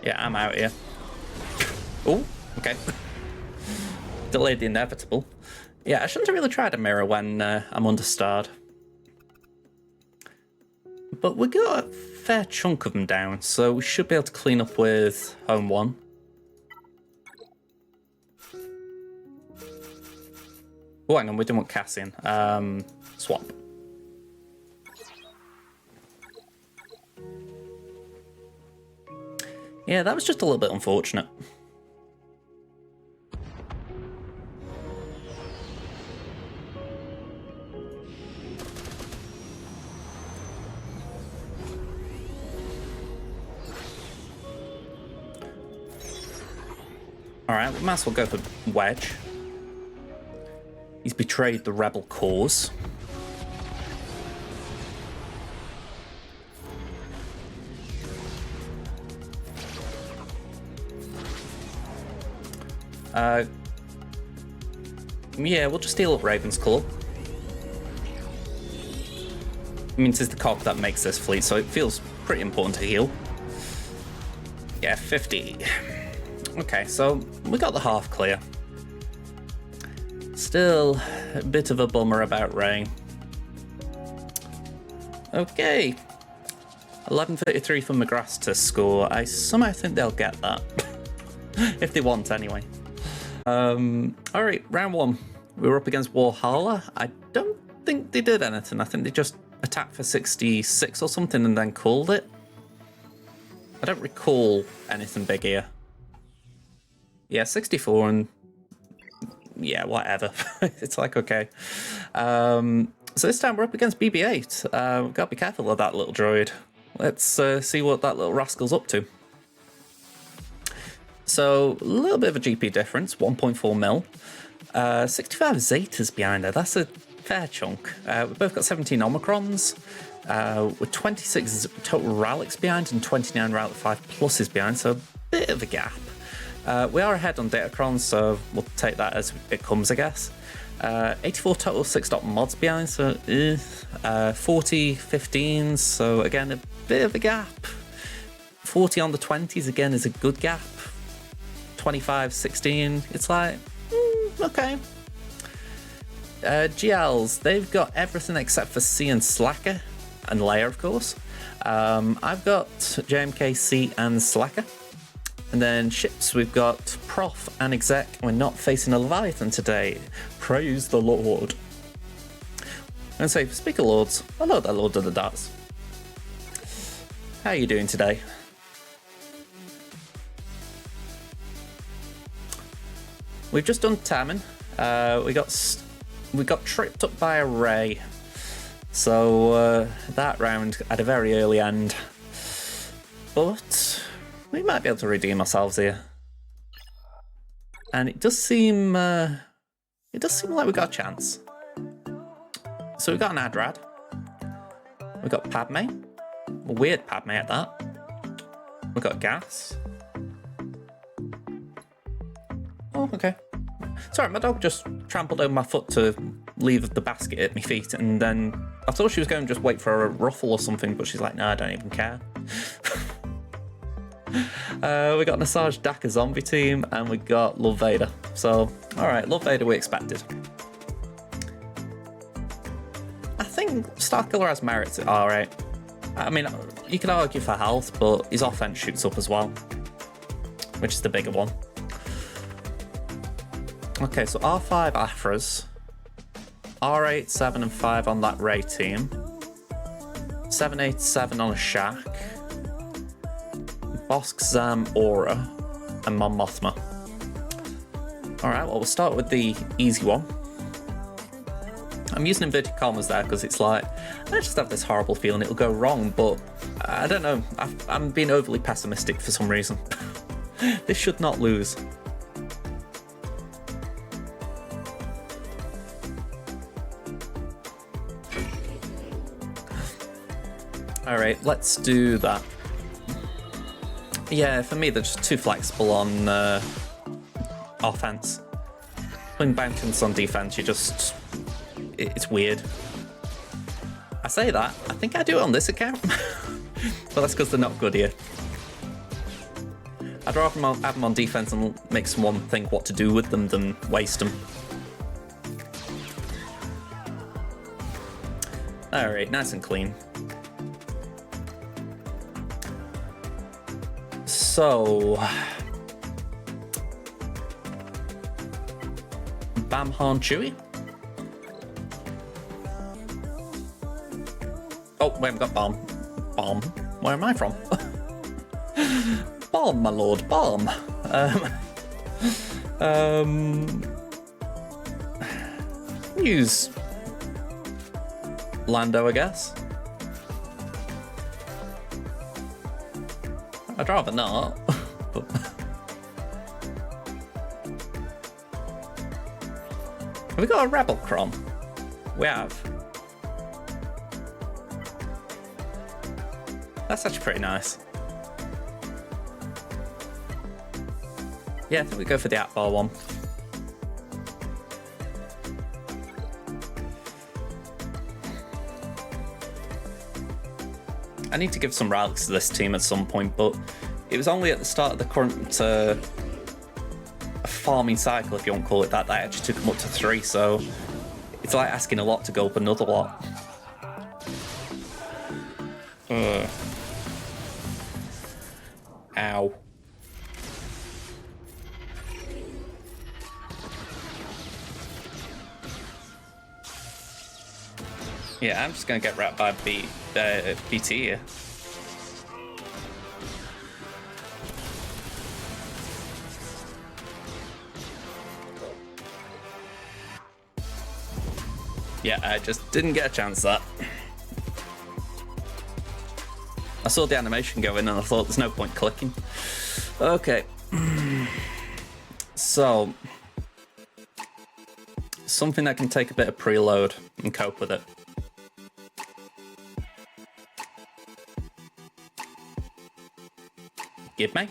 Yeah, I'm out here. Oh, okay. Delayed the inevitable. Yeah, I shouldn't have really tried a mirror when I'm understarred. But we got a fair chunk of them down, so we should be able to clean up with home 1. Oh, hang on, we didn't want Cassian. Swap. Yeah, that was just a little bit unfortunate. Alright, we might as well go for Wedge. He's betrayed the rebel cause. Yeah, we'll just heal up Raven's Claw. I mean, it's the cog that makes this fleet, so it feels pretty important to heal. Yeah, 50. Okay, so we got the half clear. Still a bit of a bummer about Ray. Okay. 1133 for Magrass to score. I somehow think they'll get that. If they want, anyway. Alright, round 1. We were up against Warhala. I don't think they did anything. I think they just attacked for 66 or something and then called it. I don't recall anything big here. Yeah, 64 and... yeah, whatever. It's like, okay. So this time we're up against BB-8. We've got to be careful of that little droid. Let's see what that little rascal's up to. So, a little bit of a GP difference, 1.4 mil. 65 Zetas behind her, that's a fair chunk. We've both got 17 Omicrons, with 26 total Relics behind and 29 Relic 5 pluses behind, so a bit of a gap. We are ahead on Datacrons, so we'll take that as it comes, I guess. 84 total 6-dot mods behind, so 40 15s, so again a bit of a gap. 40 on the 20s again is a good gap. 25 16, it's like okay. GLs, they've got everything except for C and Slacker and Leia, of course. I've got JMK, and Slacker. And then ships, we've got Prof and Exec. We're not facing a Leviathan today. Praise the Lord. And so, Speaker Lords, hello there, Lord of the Darts. How are you doing today? We've just done Temmin. We got tripped up by a ray. So that round had a very early end. But we might be able to redeem ourselves here. And it does seem like we've got a chance. So we've got an Adrad. We've got Padme. A weird Padme at that. We've got Gas. Oh, okay. Sorry, my dog just trampled over my foot to leave the basket at my feet, and then I thought she was going to just wait for a ruffle or something, but she's like, no, I don't even care. We got Nasaj Daka zombie team, and we got Love Vader. So, alright, Love Vader we expected. I think Starkiller has merits, alright. I mean, you could argue for health, but his offense shoots up as well, which is the bigger one. Okay, so R5 Afras, R8, 7 and 5 on that Ray team, 7, 8, 7 on a Shack, Bosk, Zam, Aura, and Mon Mothma. Alright, well, we'll start with the easy one. I'm using inverted commas there because it's like, I just have this horrible feeling it'll go wrong, but I don't know, I'm being overly pessimistic for some reason. This should not lose. Alright, let's do that. Yeah, for me, they're just too flexible on offense. Putting Bountons on defense, it's weird. I say that, I think I do it on this account, but that's because they're not good here. I'd rather have them on defense and make someone think what to do with them than waste them. Alright, nice and clean. So, Bam Han Chewie. Oh, we haven't got Bomb. Bomb? Where am I from? Bomb, my lord, Bomb. Use Lando, I guess. I'd rather not. But... have we got a Rebel Crom? We have. That's actually pretty nice. Yeah, I think we go for the Atbar one. I need to give some relics to this team at some point, but it was only at the start of the current farming cycle, if you want to call it that, that actually took him up to 3, so it's like asking a lot to go up another lot. Ow. Yeah, I'm just gonna get wrapped by BT here. Yeah, I just didn't get a chance at that. I saw the animation go in and I thought there's no point clicking. Okay. So, something that can take a bit of preload and cope with it. Give me.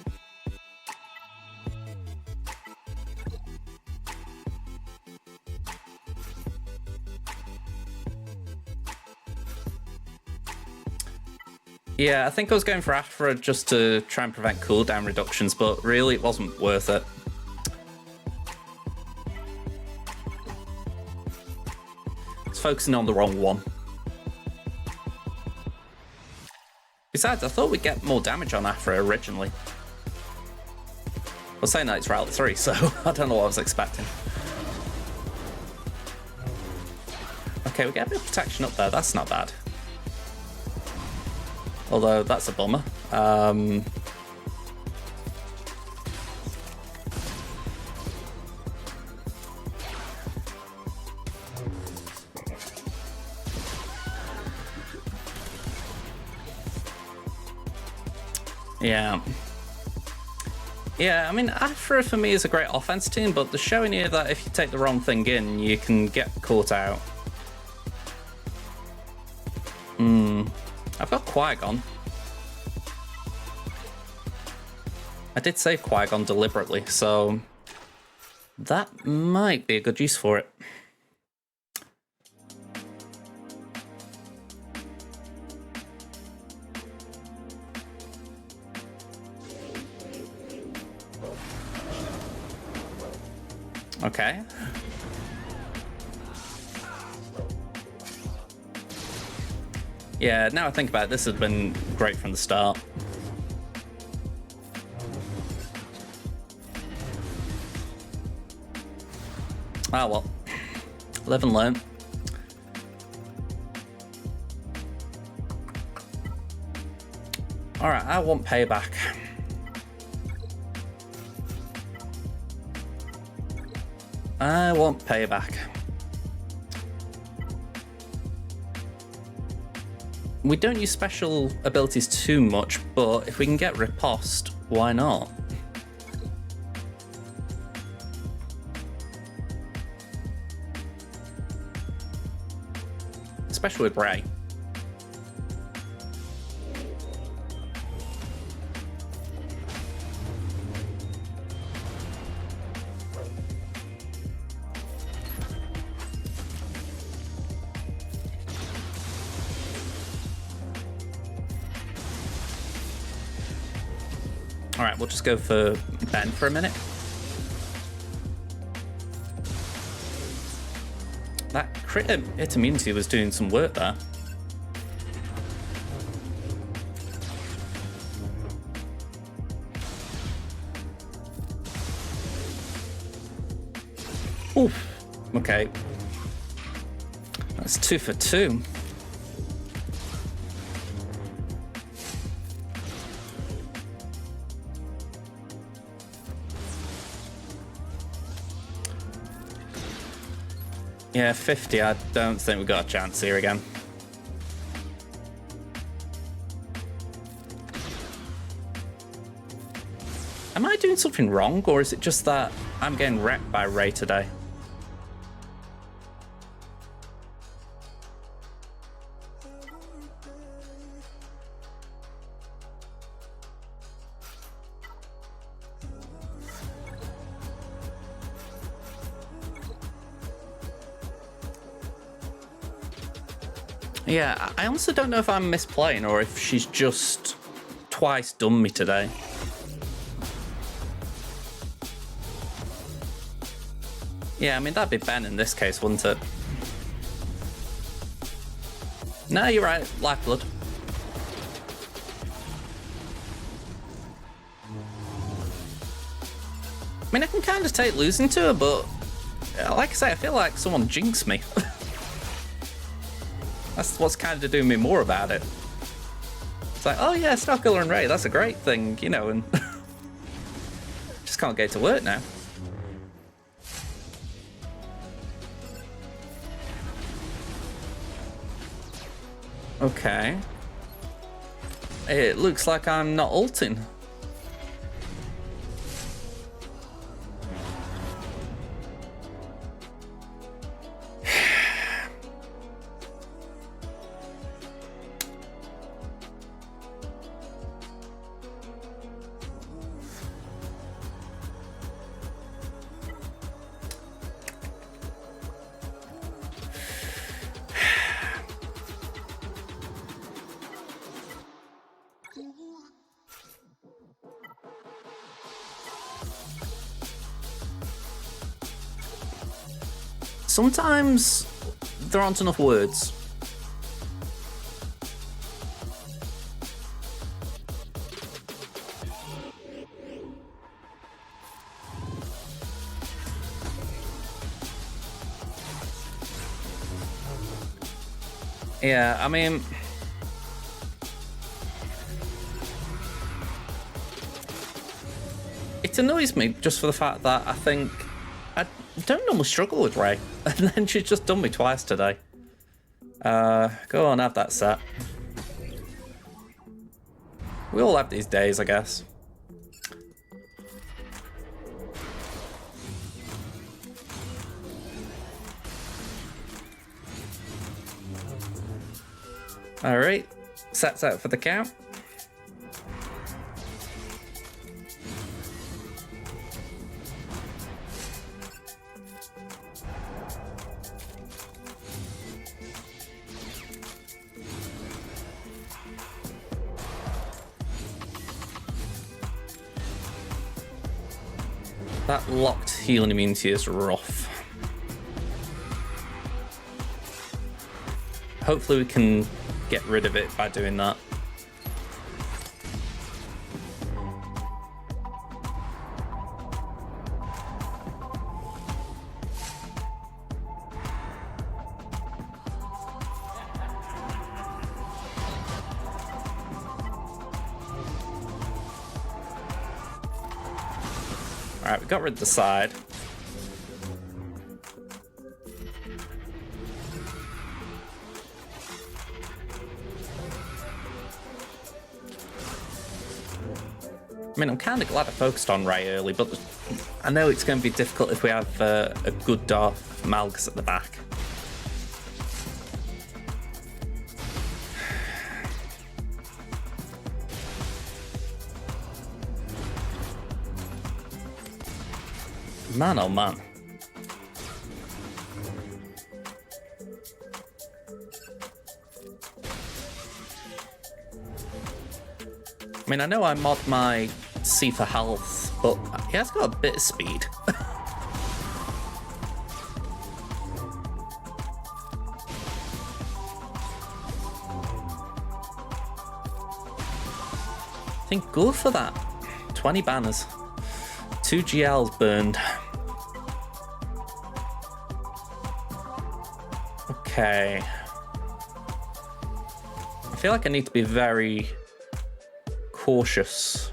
Yeah, I think I was going for Afra just to try and prevent cooldown reductions, but really it wasn't worth it. It's focusing on the wrong one. Besides, I thought we'd get more damage on Afra originally. I was saying that it's Route 3, so I don't know what I was expecting. Okay, we get a bit of protection up there, that's not bad. Although, that's a bummer. Yeah. Yeah, I mean, Afra for me is a great offense team, but they're showing you that if you take the wrong thing in, you can get caught out. I've got Qui-Gon. I did save Qui-Gon deliberately, so that might be a good use for it. Okay. Yeah, now I think about it, this has been great from the start. Ah well, live and learn. Alright, I want payback. I want payback. We don't use special abilities too much, but if we can get riposte, why not? Especially with Rey. Alright, we'll just go for Ben for a minute. That crit hit immunity was doing some work there. Oof. Okay. That's 2 for 2. Yeah, 50, I don't think we've got a chance here again. Am I doing something wrong, or is it just that I'm getting wrecked by Rey today? Yeah, I honestly don't know if I'm misplaying or if she's just twice done me today. Yeah, I mean, that'd be Ben in this case, wouldn't it? No, you're right. Lifeblood. I mean, I can kind of take losing to her, but like I say, I feel like someone jinxed me. That's what's kind of doing me more about it. It's like, oh yeah, Snarkiller and Ray, that's a great thing, you know, and just can't get to work now. Okay. It looks like I'm not ulting. Sometimes there aren't enough words. Yeah, I mean, it annoys me just for the fact that I think I don't normally struggle with Ray, and then she's just done me twice today. Go on, have that set. We all have these days, I guess. Alright, sets out for the count. That locked healing immunity is rough. Hopefully we can get rid of it by doing that. Alright, we got rid of the side. I mean, I'm kind of glad I focused on Ray early, but I know it's going to be difficult if we have a good Darth Malgus at the back. Man, oh man. I mean, I know I mod my C for health, but he has got a bit of speed. I think good for that. 20 banners. 2 GLs burned. Okay. I feel like I need to be very cautious.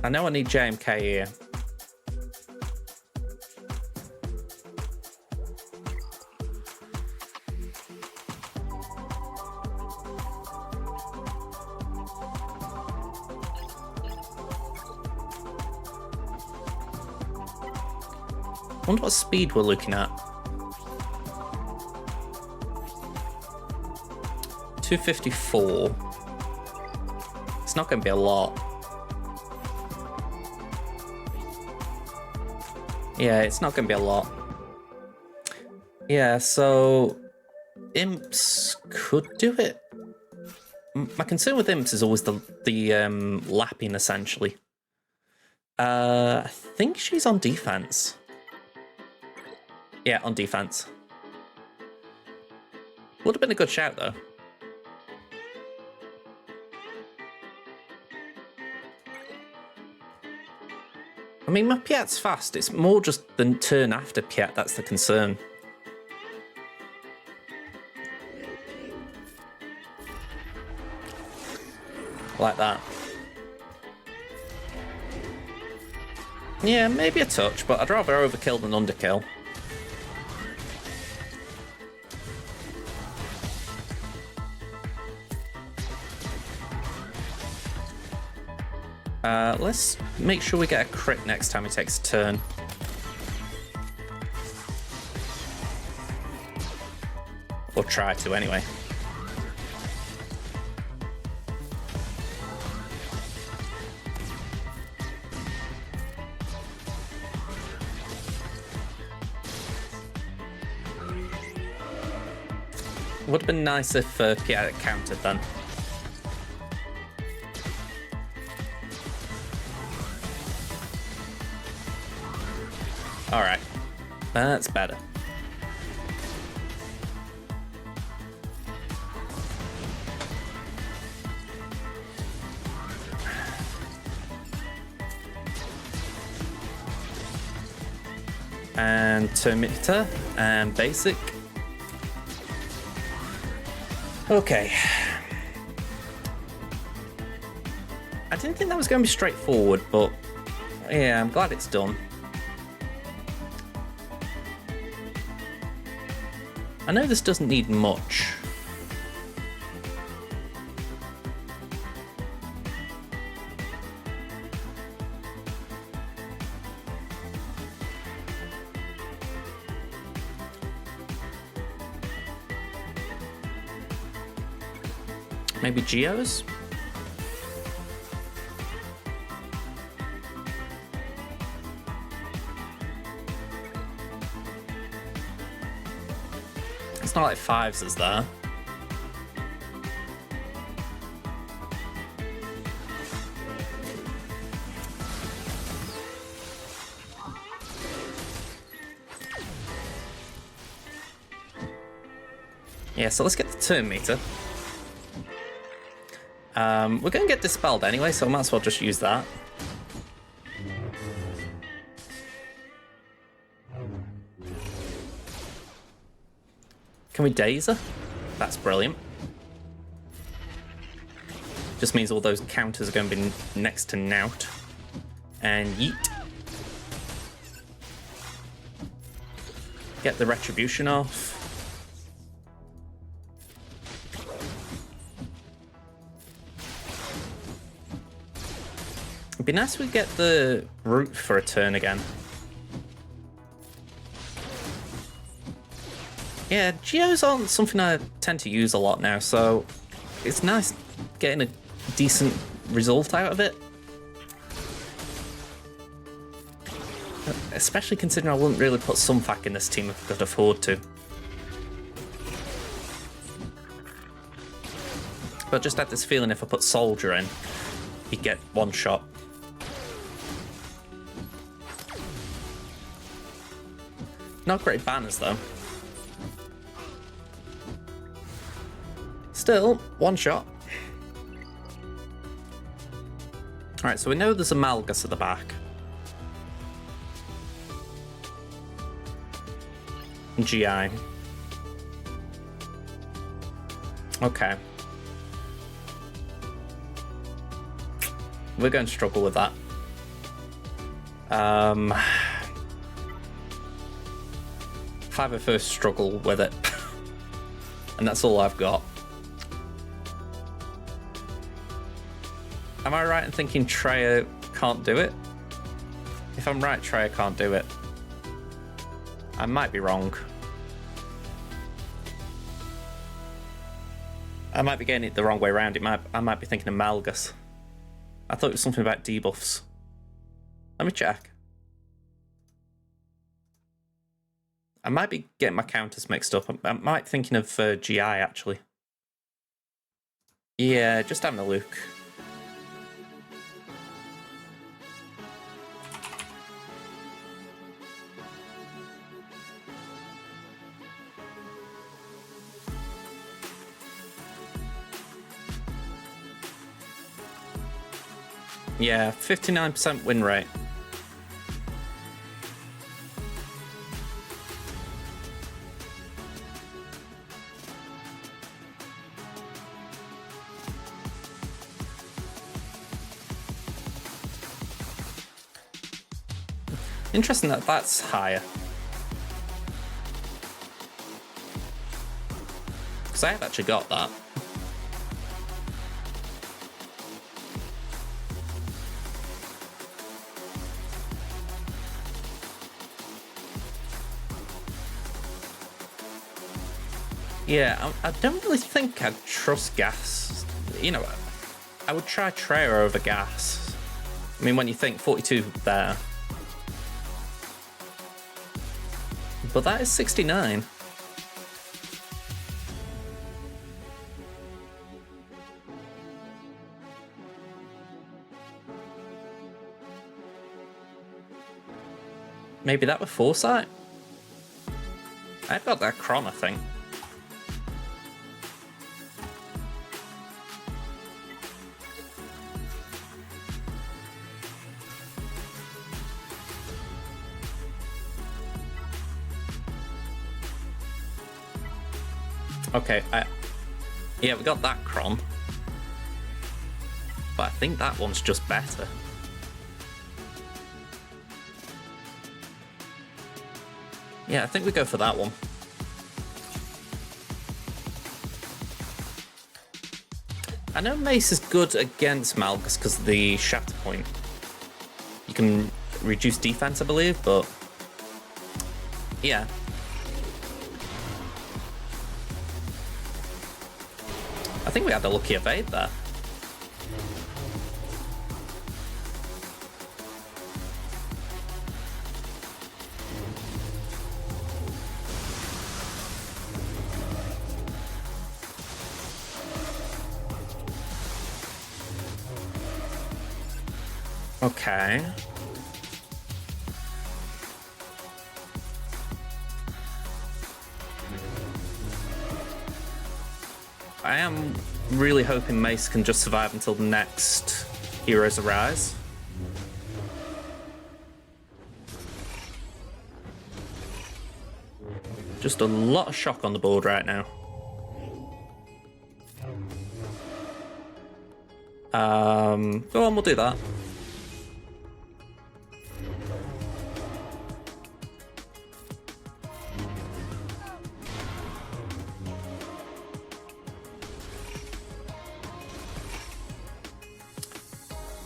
I know I need JMK here. I wonder what speed we're looking at. 254. It's not going to be a lot. Yeah, it's not going to be a lot. Yeah, so imps could do it. My concern with imps is always the lapping, essentially. I think she's on defense. Yeah, on defense. Would have been a good shout, though. I mean, my Piet's fast. It's more just the turn after Piet that's the concern. Like that. Yeah, maybe a touch, but I'd rather overkill than underkill. Let's make sure we get a crit next time he takes a turn. Or try to, anyway. Would have been nice if Pierre had countered then. Alright, that's better. And Terminator and basic. Okay. I didn't think that was going to be straightforward, but yeah, I'm glad it's done. I know this doesn't need much. Maybe Geos? It's not like fives is there. Yeah, so let's get the turn meter. We're going to get dispelled anyway, so I might as well just use that. Can we daze her? That's brilliant. Just means all those counters are going to be next to Nout. And yeet. Get the retribution off. It'd be nice if we get the root for a turn again. Yeah, Geos aren't something I tend to use a lot now, so it's nice getting a decent result out of it. Especially considering I wouldn't really put Sunfac in this team if I could afford to. But I just had this feeling if I put Soldier in, he'd get one shot. Not great banners though. Still, one shot. Alright, so we know there's a Malgus at the back. GI. Okay. We're going to struggle with that. If I first struggle with it. And that's all I've got. Am I right in thinking Treya can't do it? If I'm right, Treya can't do it. I might be wrong. I might be getting it the wrong way around. I might be thinking of Malgus. I thought it was something about debuffs. Let me check. I might be getting my counters mixed up. I might be thinking of GI, actually. Yeah, just having a look. Yeah, 59% win rate. Interesting that that's higher. Because I have actually got that. Yeah, I don't really think I'd trust gas. You know, I would try Trayer over gas. I mean, when you think 42 there. But that is 69. Maybe that was foresight? I've got that Cron, I think. Okay, yeah, we got that Cron. But I think that one's just better. Yeah, I think we go for that one. I know Mace is good against Malgus because of the shatter point. You can reduce defense, I believe, but yeah. I think we had a lucky evade there. Okay. I am really hoping Mace can just survive until the next Heroes Arise. Just a lot of shock on the board right now. Go on, we'll do that.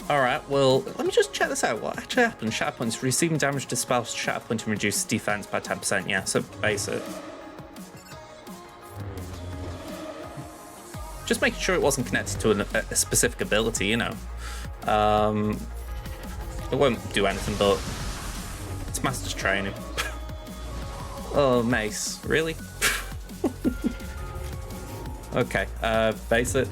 Alright, well, let me just check this out. What actually happened? Shatter points. Receiving damage dispels shatter point and reduces defense by 10%. Yeah, so basic. Just making sure it wasn't connected to a specific ability, you know. It won't do anything, but it's Master's Training. Oh, Mace. Really? Okay, basic.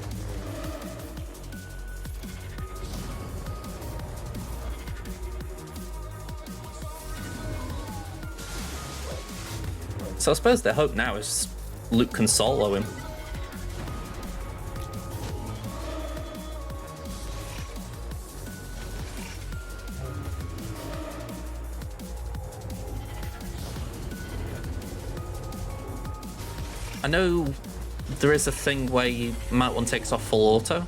So I suppose the hope now is Luke can solo him. I know there is a thing where you might want to take us off full auto.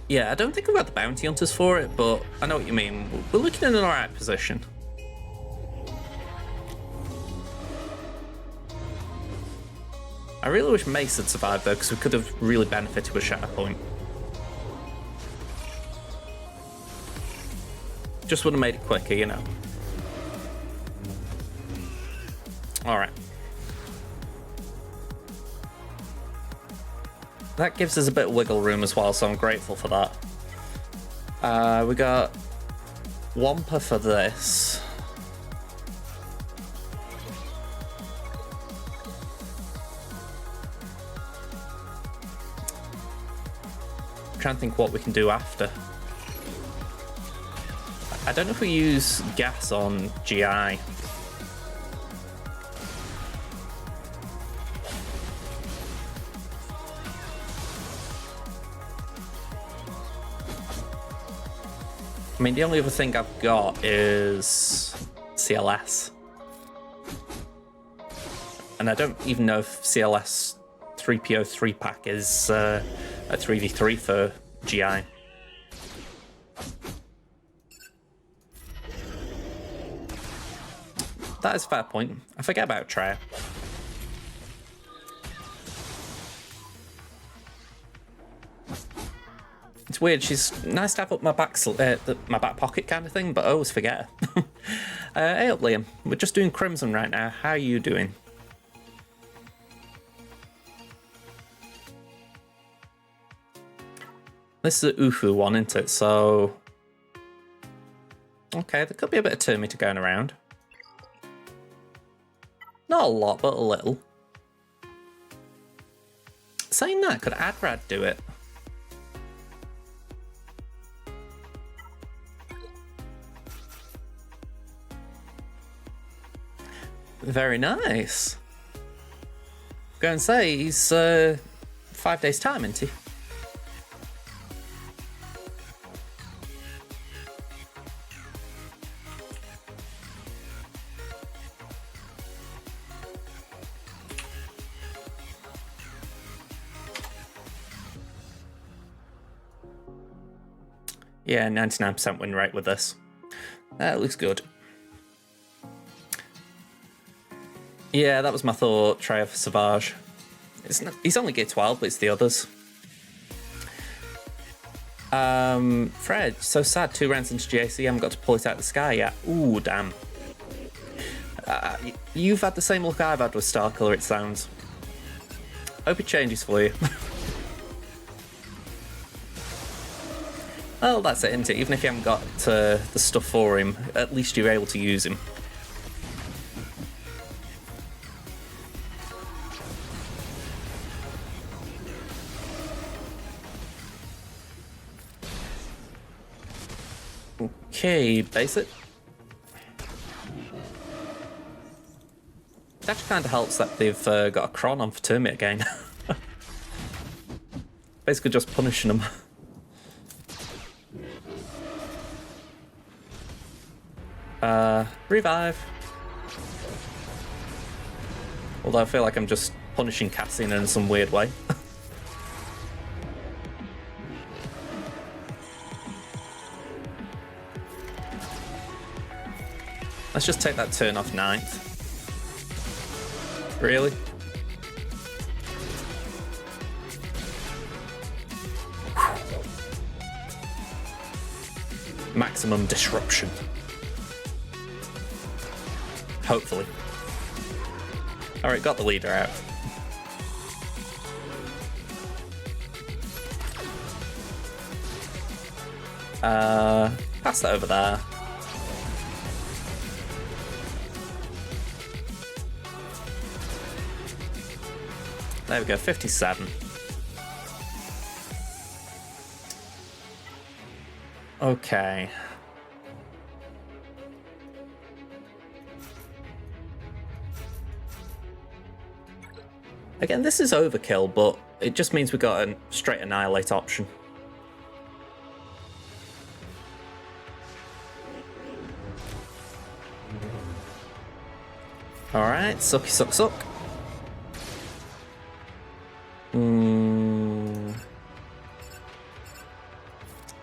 Yeah, I don't think we've got the bounty hunters for it, but I know what you mean. We're looking in an alright position. I really wish Mace had survived though, because we could have really benefited with Shatter Point. Just would have made it quicker, you know. Alright. That gives us a bit of wiggle room as well, so I'm grateful for that. We got Wampa for this. trying to think what we can do after. I don't know if we use gas on GI. I mean, the only other thing I've got is CLS. And I don't even know if CLS 3PO 3-pack is a 3v3 for GI. That is a fair point. I forget about Treya. It's weird. She's nice to have up my back, my back pocket kind of thing, but I always forget her. Hey up, Liam. We're just doing Crimson right now. How are you doing? This is a Ufu one, isn't it? So, okay, there could be a bit of Termite going around. Not a lot, but a little. Saying that, could Adrad do it? Very nice. Go and say he's 5 days' time, isn't he? Yeah, 99% win rate with this. That looks good. Yeah, that was my thought. Treya for Savage. He's only gear 12, but it's the others. Fred, so sad. 2 rounds into GAC, haven't got to pull it out of the sky yet. Ooh, damn. You've had the same look I've had with Starkiller, it sounds. Hope it changes for you. Well, that's it, isn't it? Even if you haven't got the stuff for him, at least you're able to use him. Okay, basic. It actually kind of helps that they've got a Cron on for Termite again. Basically just punishing them. Revive. Although I feel like I'm just punishing Cassian in some weird way. Let's just take that turn off 9th. Really? Maximum disruption. Hopefully. Alright, got the leader out. Pass that over there. There we go, 57. Okay. Again, this is overkill, but it just means we got a straight annihilate option. Alright, sucky suck suck.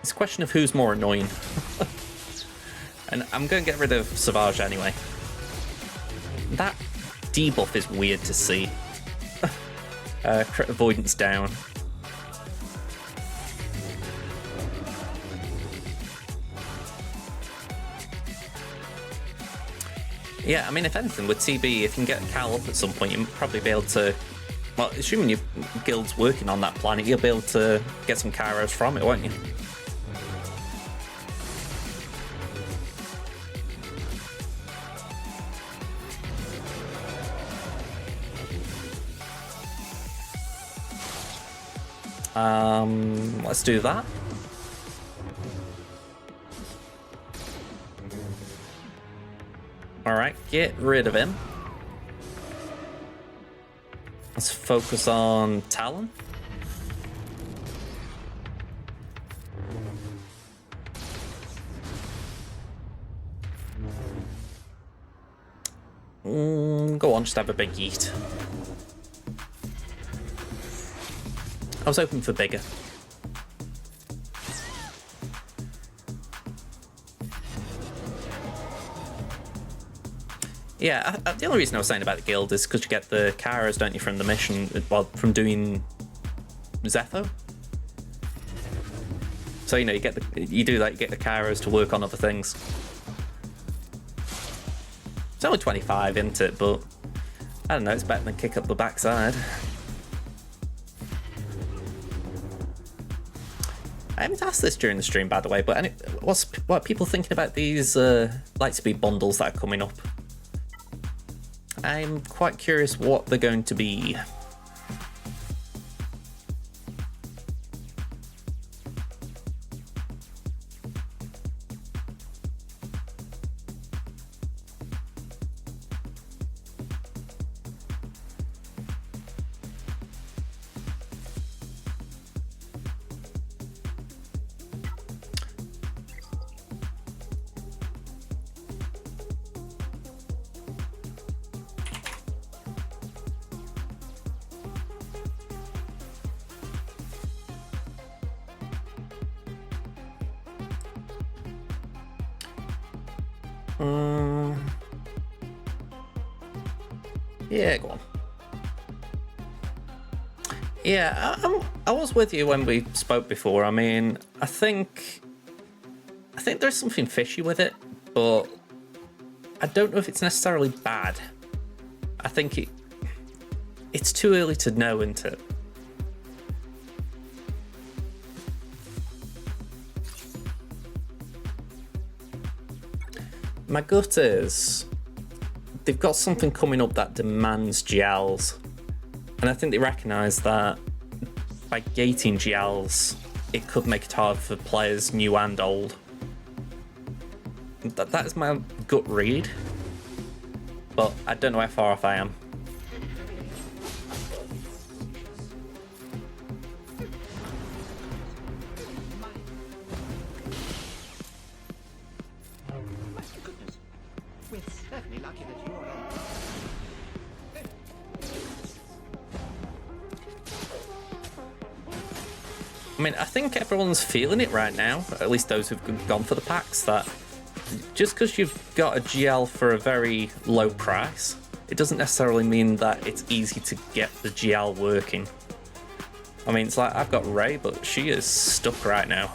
It's a question of who's more annoying. And I'm going to get rid of Savage anyway. That debuff is weird to see. Crit avoidance down. Yeah, I mean, if anything, with TB, if you can get Cal up at some point, you'll probably be able to... Well, assuming your guild's working on that planet, you'll be able to get some Kairos from it, won't you? Let's do that. Alright, get rid of him. Let's focus on Talon. Go on, just have a big yeet. I was hoping for bigger. Yeah, the only reason I was saying about the guild is because you get the Karas, don't you, from the mission, well, from doing Zepho. So, you know, you get the Karas to work on other things. It's only 25, isn't it? But I don't know, it's better than kick up the backside. I haven't asked this during the stream, by the way, but what are people thinking about these Lightspeed bundles that are coming up? I'm quite curious what they're going to be. Yeah, go on. Yeah, I was with you when we spoke before. I mean, I think there's something fishy with it, but I don't know if it's necessarily bad. I think it's too early to know, isn't it? My gut is they've got something coming up that demands GLs, and I think they recognise that by gating GLs, it could make it hard for players new and old. That is my gut read, but I don't know how far off I am. I mean, I think everyone's feeling it right now, at least those who've gone for the packs, that just because you've got a GL for a very low price, it doesn't necessarily mean that it's easy to get the GL working. I mean, it's like I've got Ray, but she is stuck right now.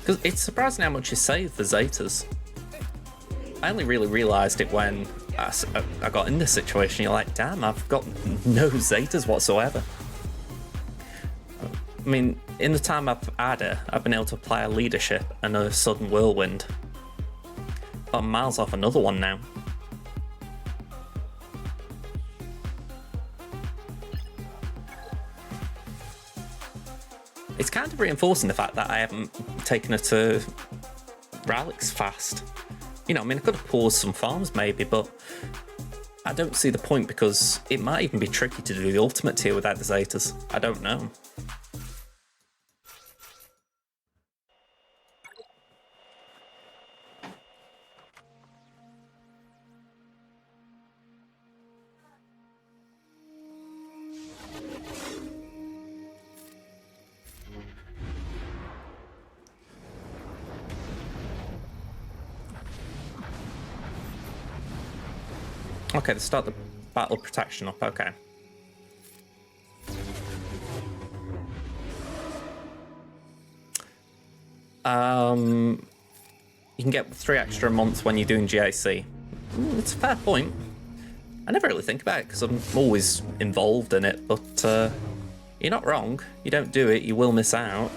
Because it's surprising how much you save for Zetas. I only really realised it when I got in this situation. You're like, damn, I've got no Zetas whatsoever. I mean, in the time I've had her, I've been able to apply a leadership and a sudden whirlwind. But I'm miles off another one now. It's kind of reinforcing the fact that I haven't taken her to Ralix fast. You know, I mean, I could have paused some farms maybe, but I don't see the point because it might even be tricky to do the ultimate tier without the Zetas. I don't know. Okay, let's start the battle protection up, okay. you can get 3 extra months when you're doing GAC. It's a fair point. I never really think about it because I'm always involved in it, but you're not wrong. You don't do it, you will miss out.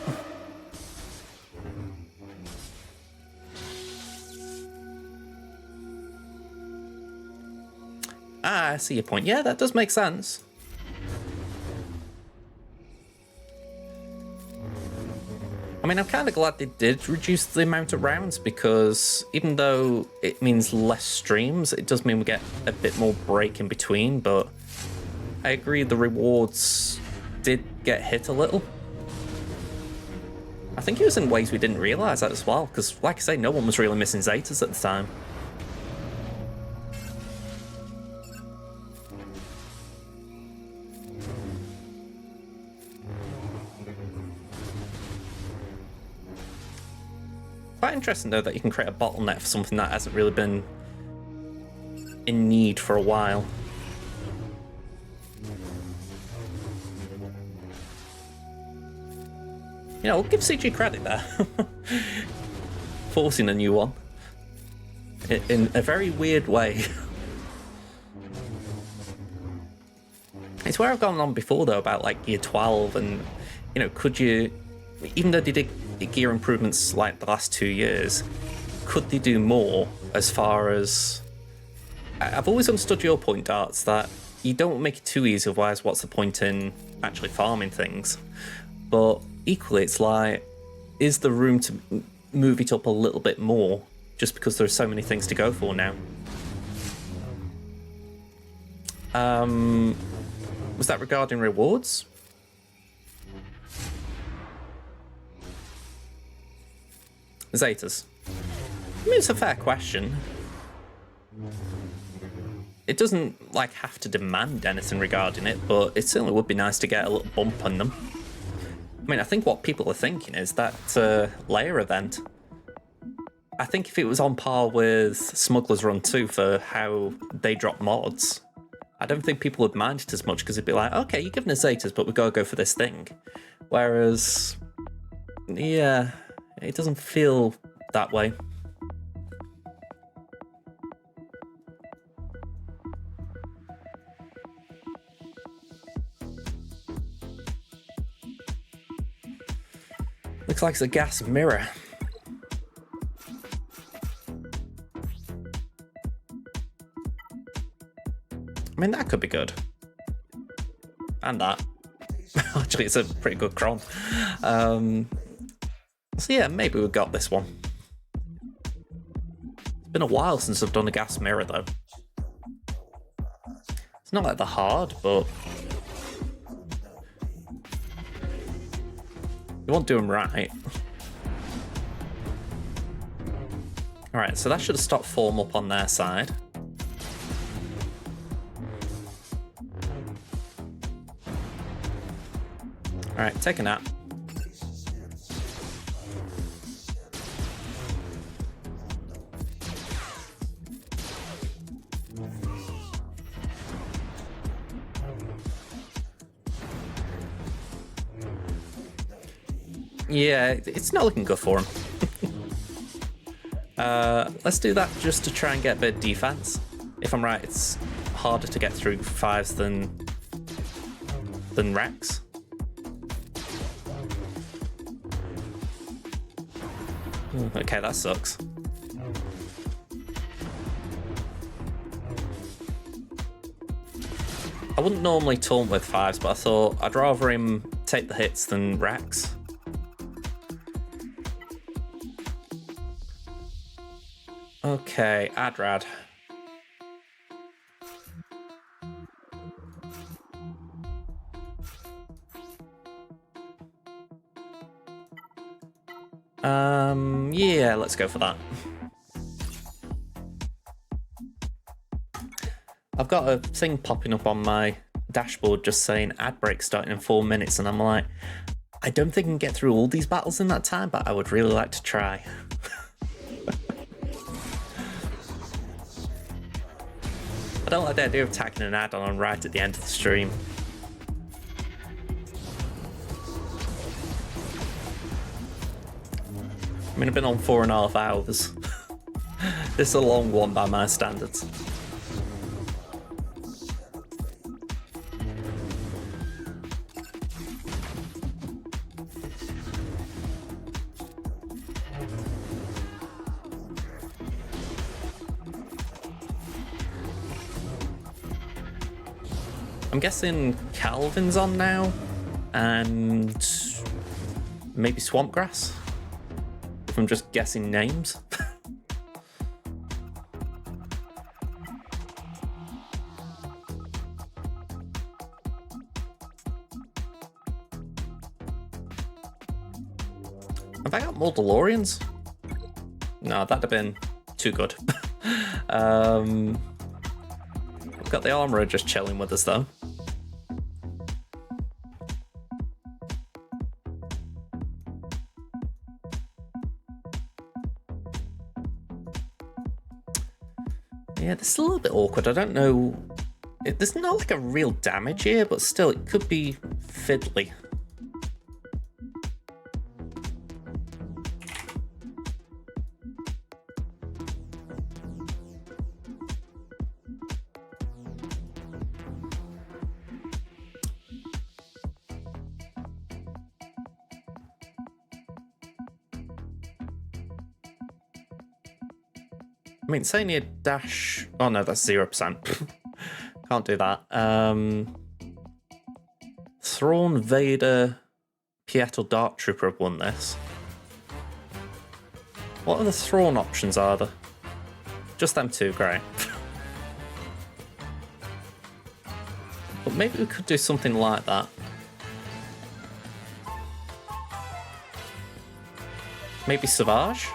Ah, I see your point. Yeah, that does make sense. I mean, I'm kind of glad they did reduce the amount of rounds, because even though it means less streams, it does mean we get a bit more break in between, but I agree the rewards did get hit a little. I think it was in ways we didn't realise that as well, because like I say, no one was really missing Zetas at the time. Quite interesting though that you can create a bottleneck for something that hasn't really been in need for a while. You know, we'll give CG credit there. Forcing a new one. In a very weird way. It's where I've gone on before though about like year 12 and, you know, could you, even though they did gear improvements like the last 2 years, could they do more as far as... I've always understood your point, Darts, that you don't make it too easy, otherwise what's the point in actually farming things? But equally, it's like, is there room to move it up a little bit more just because there's so many things to go for now? Was that regarding rewards? Zetas. I mean, it's a fair question. It doesn't, like, have to demand anything regarding it, but it certainly would be nice to get a little bump on them. I mean, I think what people are thinking is that layer event, I think if it was on par with Smuggler's Run 2 for how they drop mods, I don't think people would mind it as much, because it'd be like, okay, you're giving us Zetas, but we've got to go for this thing. Whereas, yeah, it doesn't feel that way. Looks like it's a gas mirror. I mean, that could be good. And that. Actually, it's a pretty good cron. So yeah, maybe we've got this one. It's been a while since I've done a gas mirror, though. It's not like they're hard, but... you won't do them right. Alright, so that should have stopped form up on their side. Alright, take a nap. Yeah, it's not looking good for him. Let's do that just to try and get a bit of defense. If I'm right, it's harder to get through 5s than Rex. Okay, that sucks. I wouldn't normally taunt with 5s, but I thought I'd rather him take the hits than Rex. Okay, Adrad. Yeah, let's go for that. I've got a thing popping up on my dashboard just saying ad break starting in 4 minutes, and I'm like, I don't think I can get through all these battles in that time, but I would really like to try. I don't like the idea of tacking an add-on right at the end of the stream. mean, I've been on 4.5 hours. This is a long one by my standards. I'm guessing Calvin's on now, and maybe Swampgrass, if I'm just guessing names. Have I got more DeLoreans? No, that'd have been too good. We've got the Armourer just chilling with us though. Yeah, this is a little bit awkward. I don't know. There's not like a real damage here, but still, it could be fiddly. I mean, saying you dash... Oh no, that's 0%. Can't do that. Thrawn, Vader, Pietal, Dark Trooper have won this. What other Thrawn options are there? Just them two, great. But maybe we could do something like that. Maybe Savage?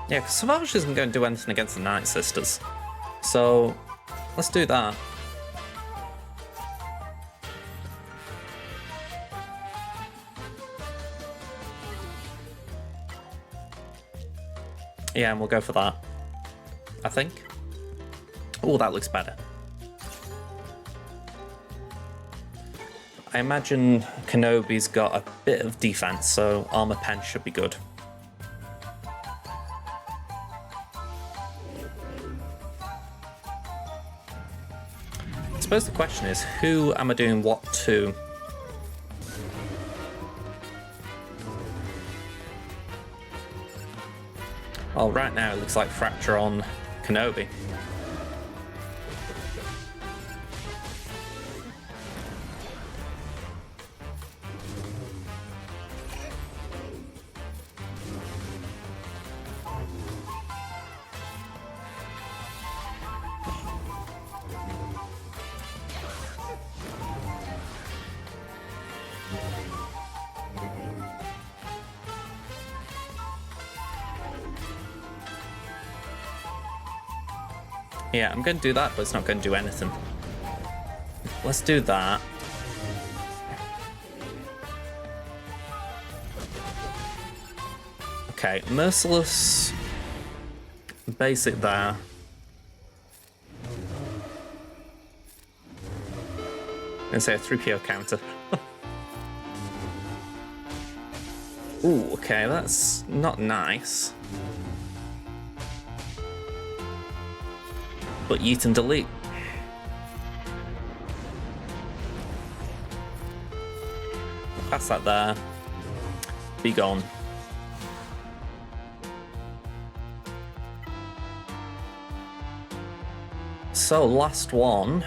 Yeah, because Savage isn't going to do anything against the Night Sisters. So, let's do that. Yeah, and we'll go for that, I think. Oh, that looks better. I imagine Kenobi's got a bit of defense, so Armor Pen should be good. I suppose the question is, who am I doing what to? Well, right now it looks like Fracture on Kenobi. Yeah, I'm going to do that, but it's not going to do anything. Let's do that. Okay, Merciless. Basic there. And say a 3PO counter. Ooh, okay, that's not nice. But yeet and delete. Pass that there. Be gone. So, last one.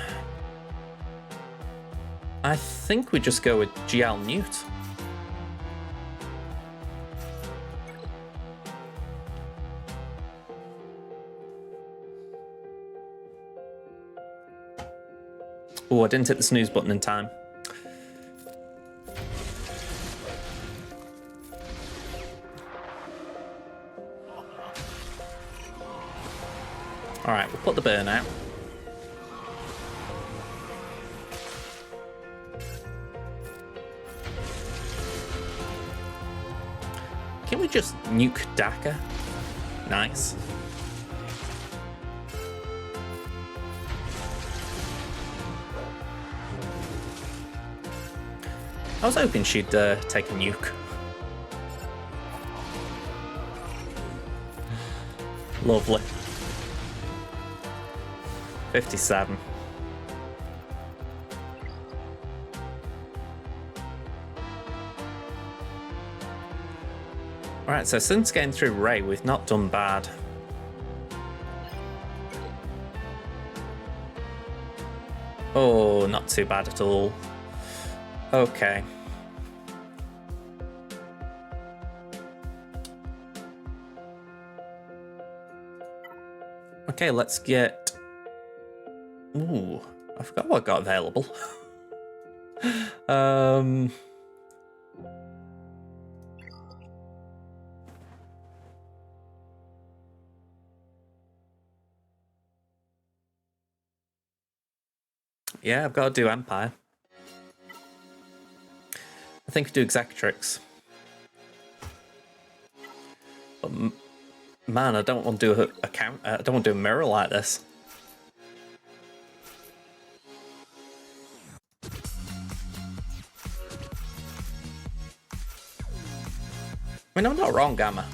I think we just go with GL Newt. Oh, I didn't hit the snooze button in time. Alright, we'll put the burn out. Can we just nuke Daka? Nice. I was hoping she'd take a nuke. Lovely. 57. Alright, so since getting through Ray, we've not done bad. Oh, not too bad at all. Okay. Okay, let's get... Ooh, I forgot what I got available. Yeah, I've got to do Empire. I think I do Executrix. But man, I don't want to do a count. I don't want to do a mirror like this. I mean, I'm not wrong, Gamma.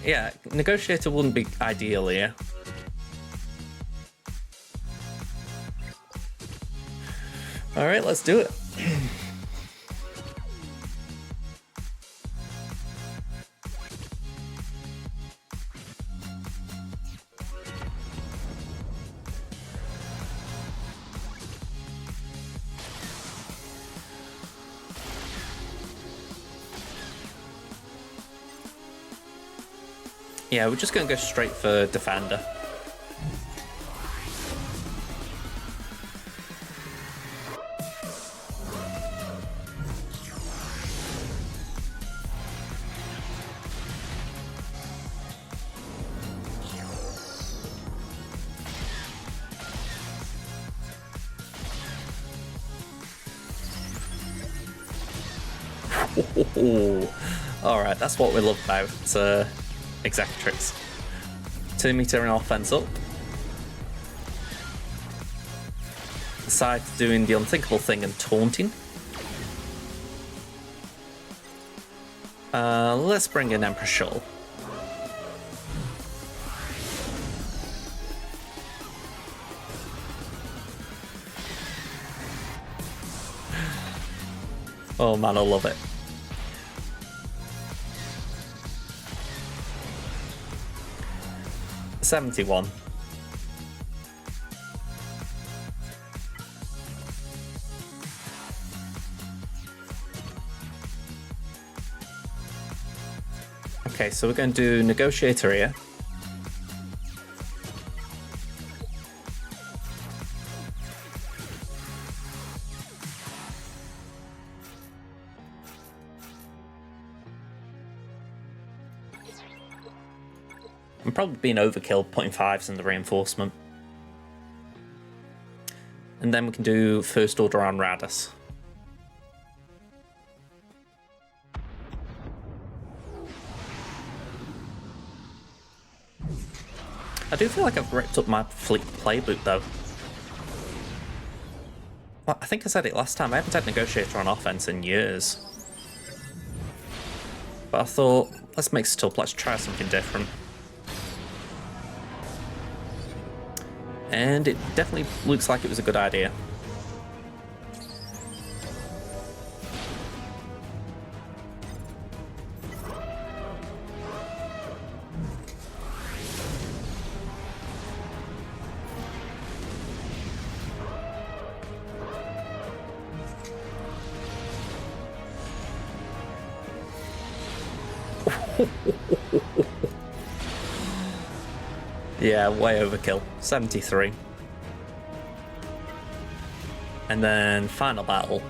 Yeah, Negotiator wouldn't be ideal here. All right, let's do it. Yeah, we're just going to go straight for Defender. Alright, that's what we love about Executrix. 2 meter in offense up. Decide doing the unthinkable thing and taunting. Let's bring in Emperor Shawl. Oh man, I love it. $71. Okay, so we're going to do Negotiator here. I'm probably being overkill putting 5s in the reinforcement. And then we can do First Order on Radis. I do feel like I've ripped up my fleet playbook though. Well, I think I said it last time, I haven't had Negotiator on offense in years. But I thought, let's mix it up, let's try something different. And it definitely looks like it was a good idea. Yeah, way overkill. 73. And then final battle.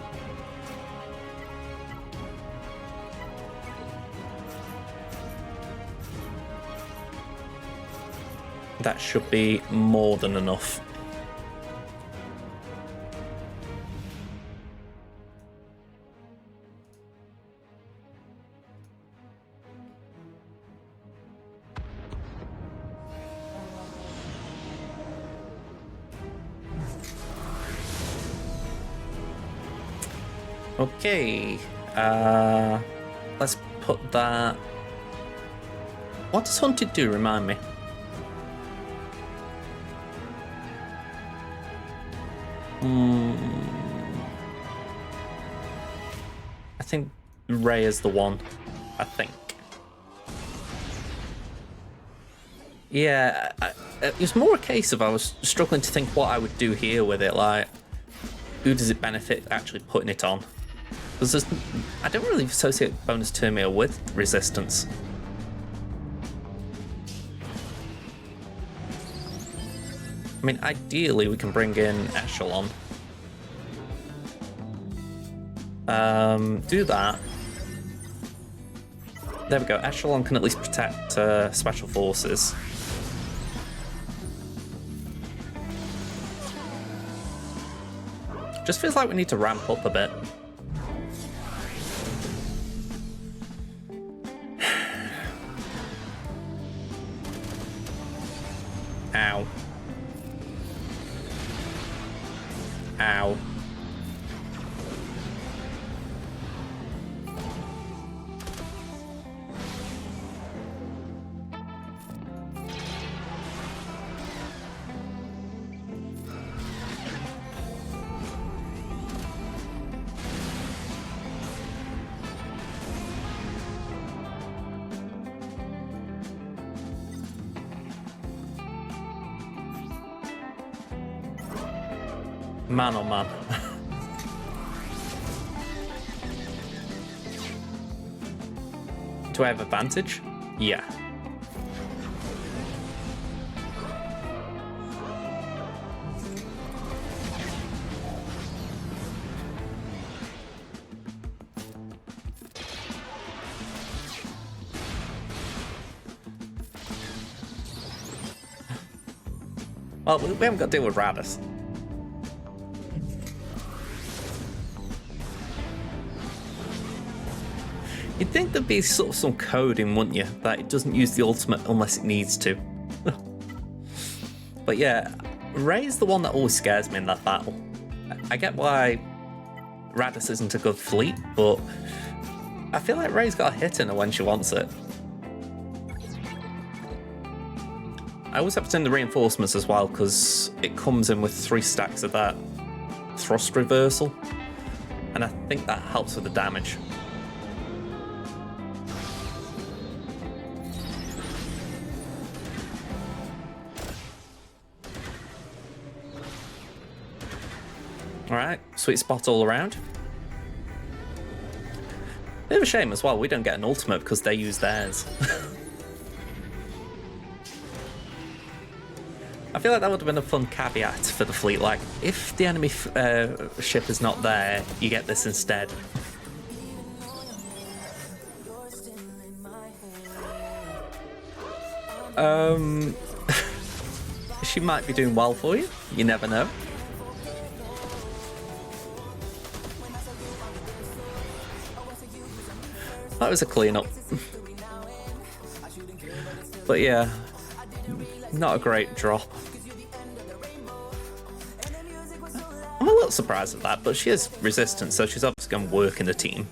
That should be more than enough. Okay, Let's put that... What does Hunted do, remind me? I think Ray is the one. I think. Yeah, it was more a case of I was struggling to think what I would do here with it. Like, who does it benefit actually putting it on? Because I don't really associate bonus turn meter with resistance. I mean, ideally we can bring in Echelon. Do that. There we go. Echelon can at least protect Special Forces. Just feels like we need to ramp up a bit. Ow. Ow. Man, oh man. Do I have advantage? Yeah. Well, we haven't got to deal with Radis. You'd think there'd be sort of some coding, wouldn't you? That it doesn't use the ultimate unless it needs to. But yeah, Ray's the one that always scares me in that battle. I get why Radis isn't a good fleet, but I feel like Ray's got a hit in her when she wants it. I always have to turn the reinforcements as well, because it comes in with 3 stacks of that thrust reversal, and I think that helps with the damage. Alright, sweet spot all around. Bit of a shame as well, we don't get an ultimate because they use theirs. I feel like that would have been a fun caveat for the fleet, like, if the enemy ship is not there, you get this instead. She might be doing well for you, you never know. That was a clean-up. But yeah, not a great drop. I'm a little surprised at that, but she is resistant, so she's obviously going to work in the team.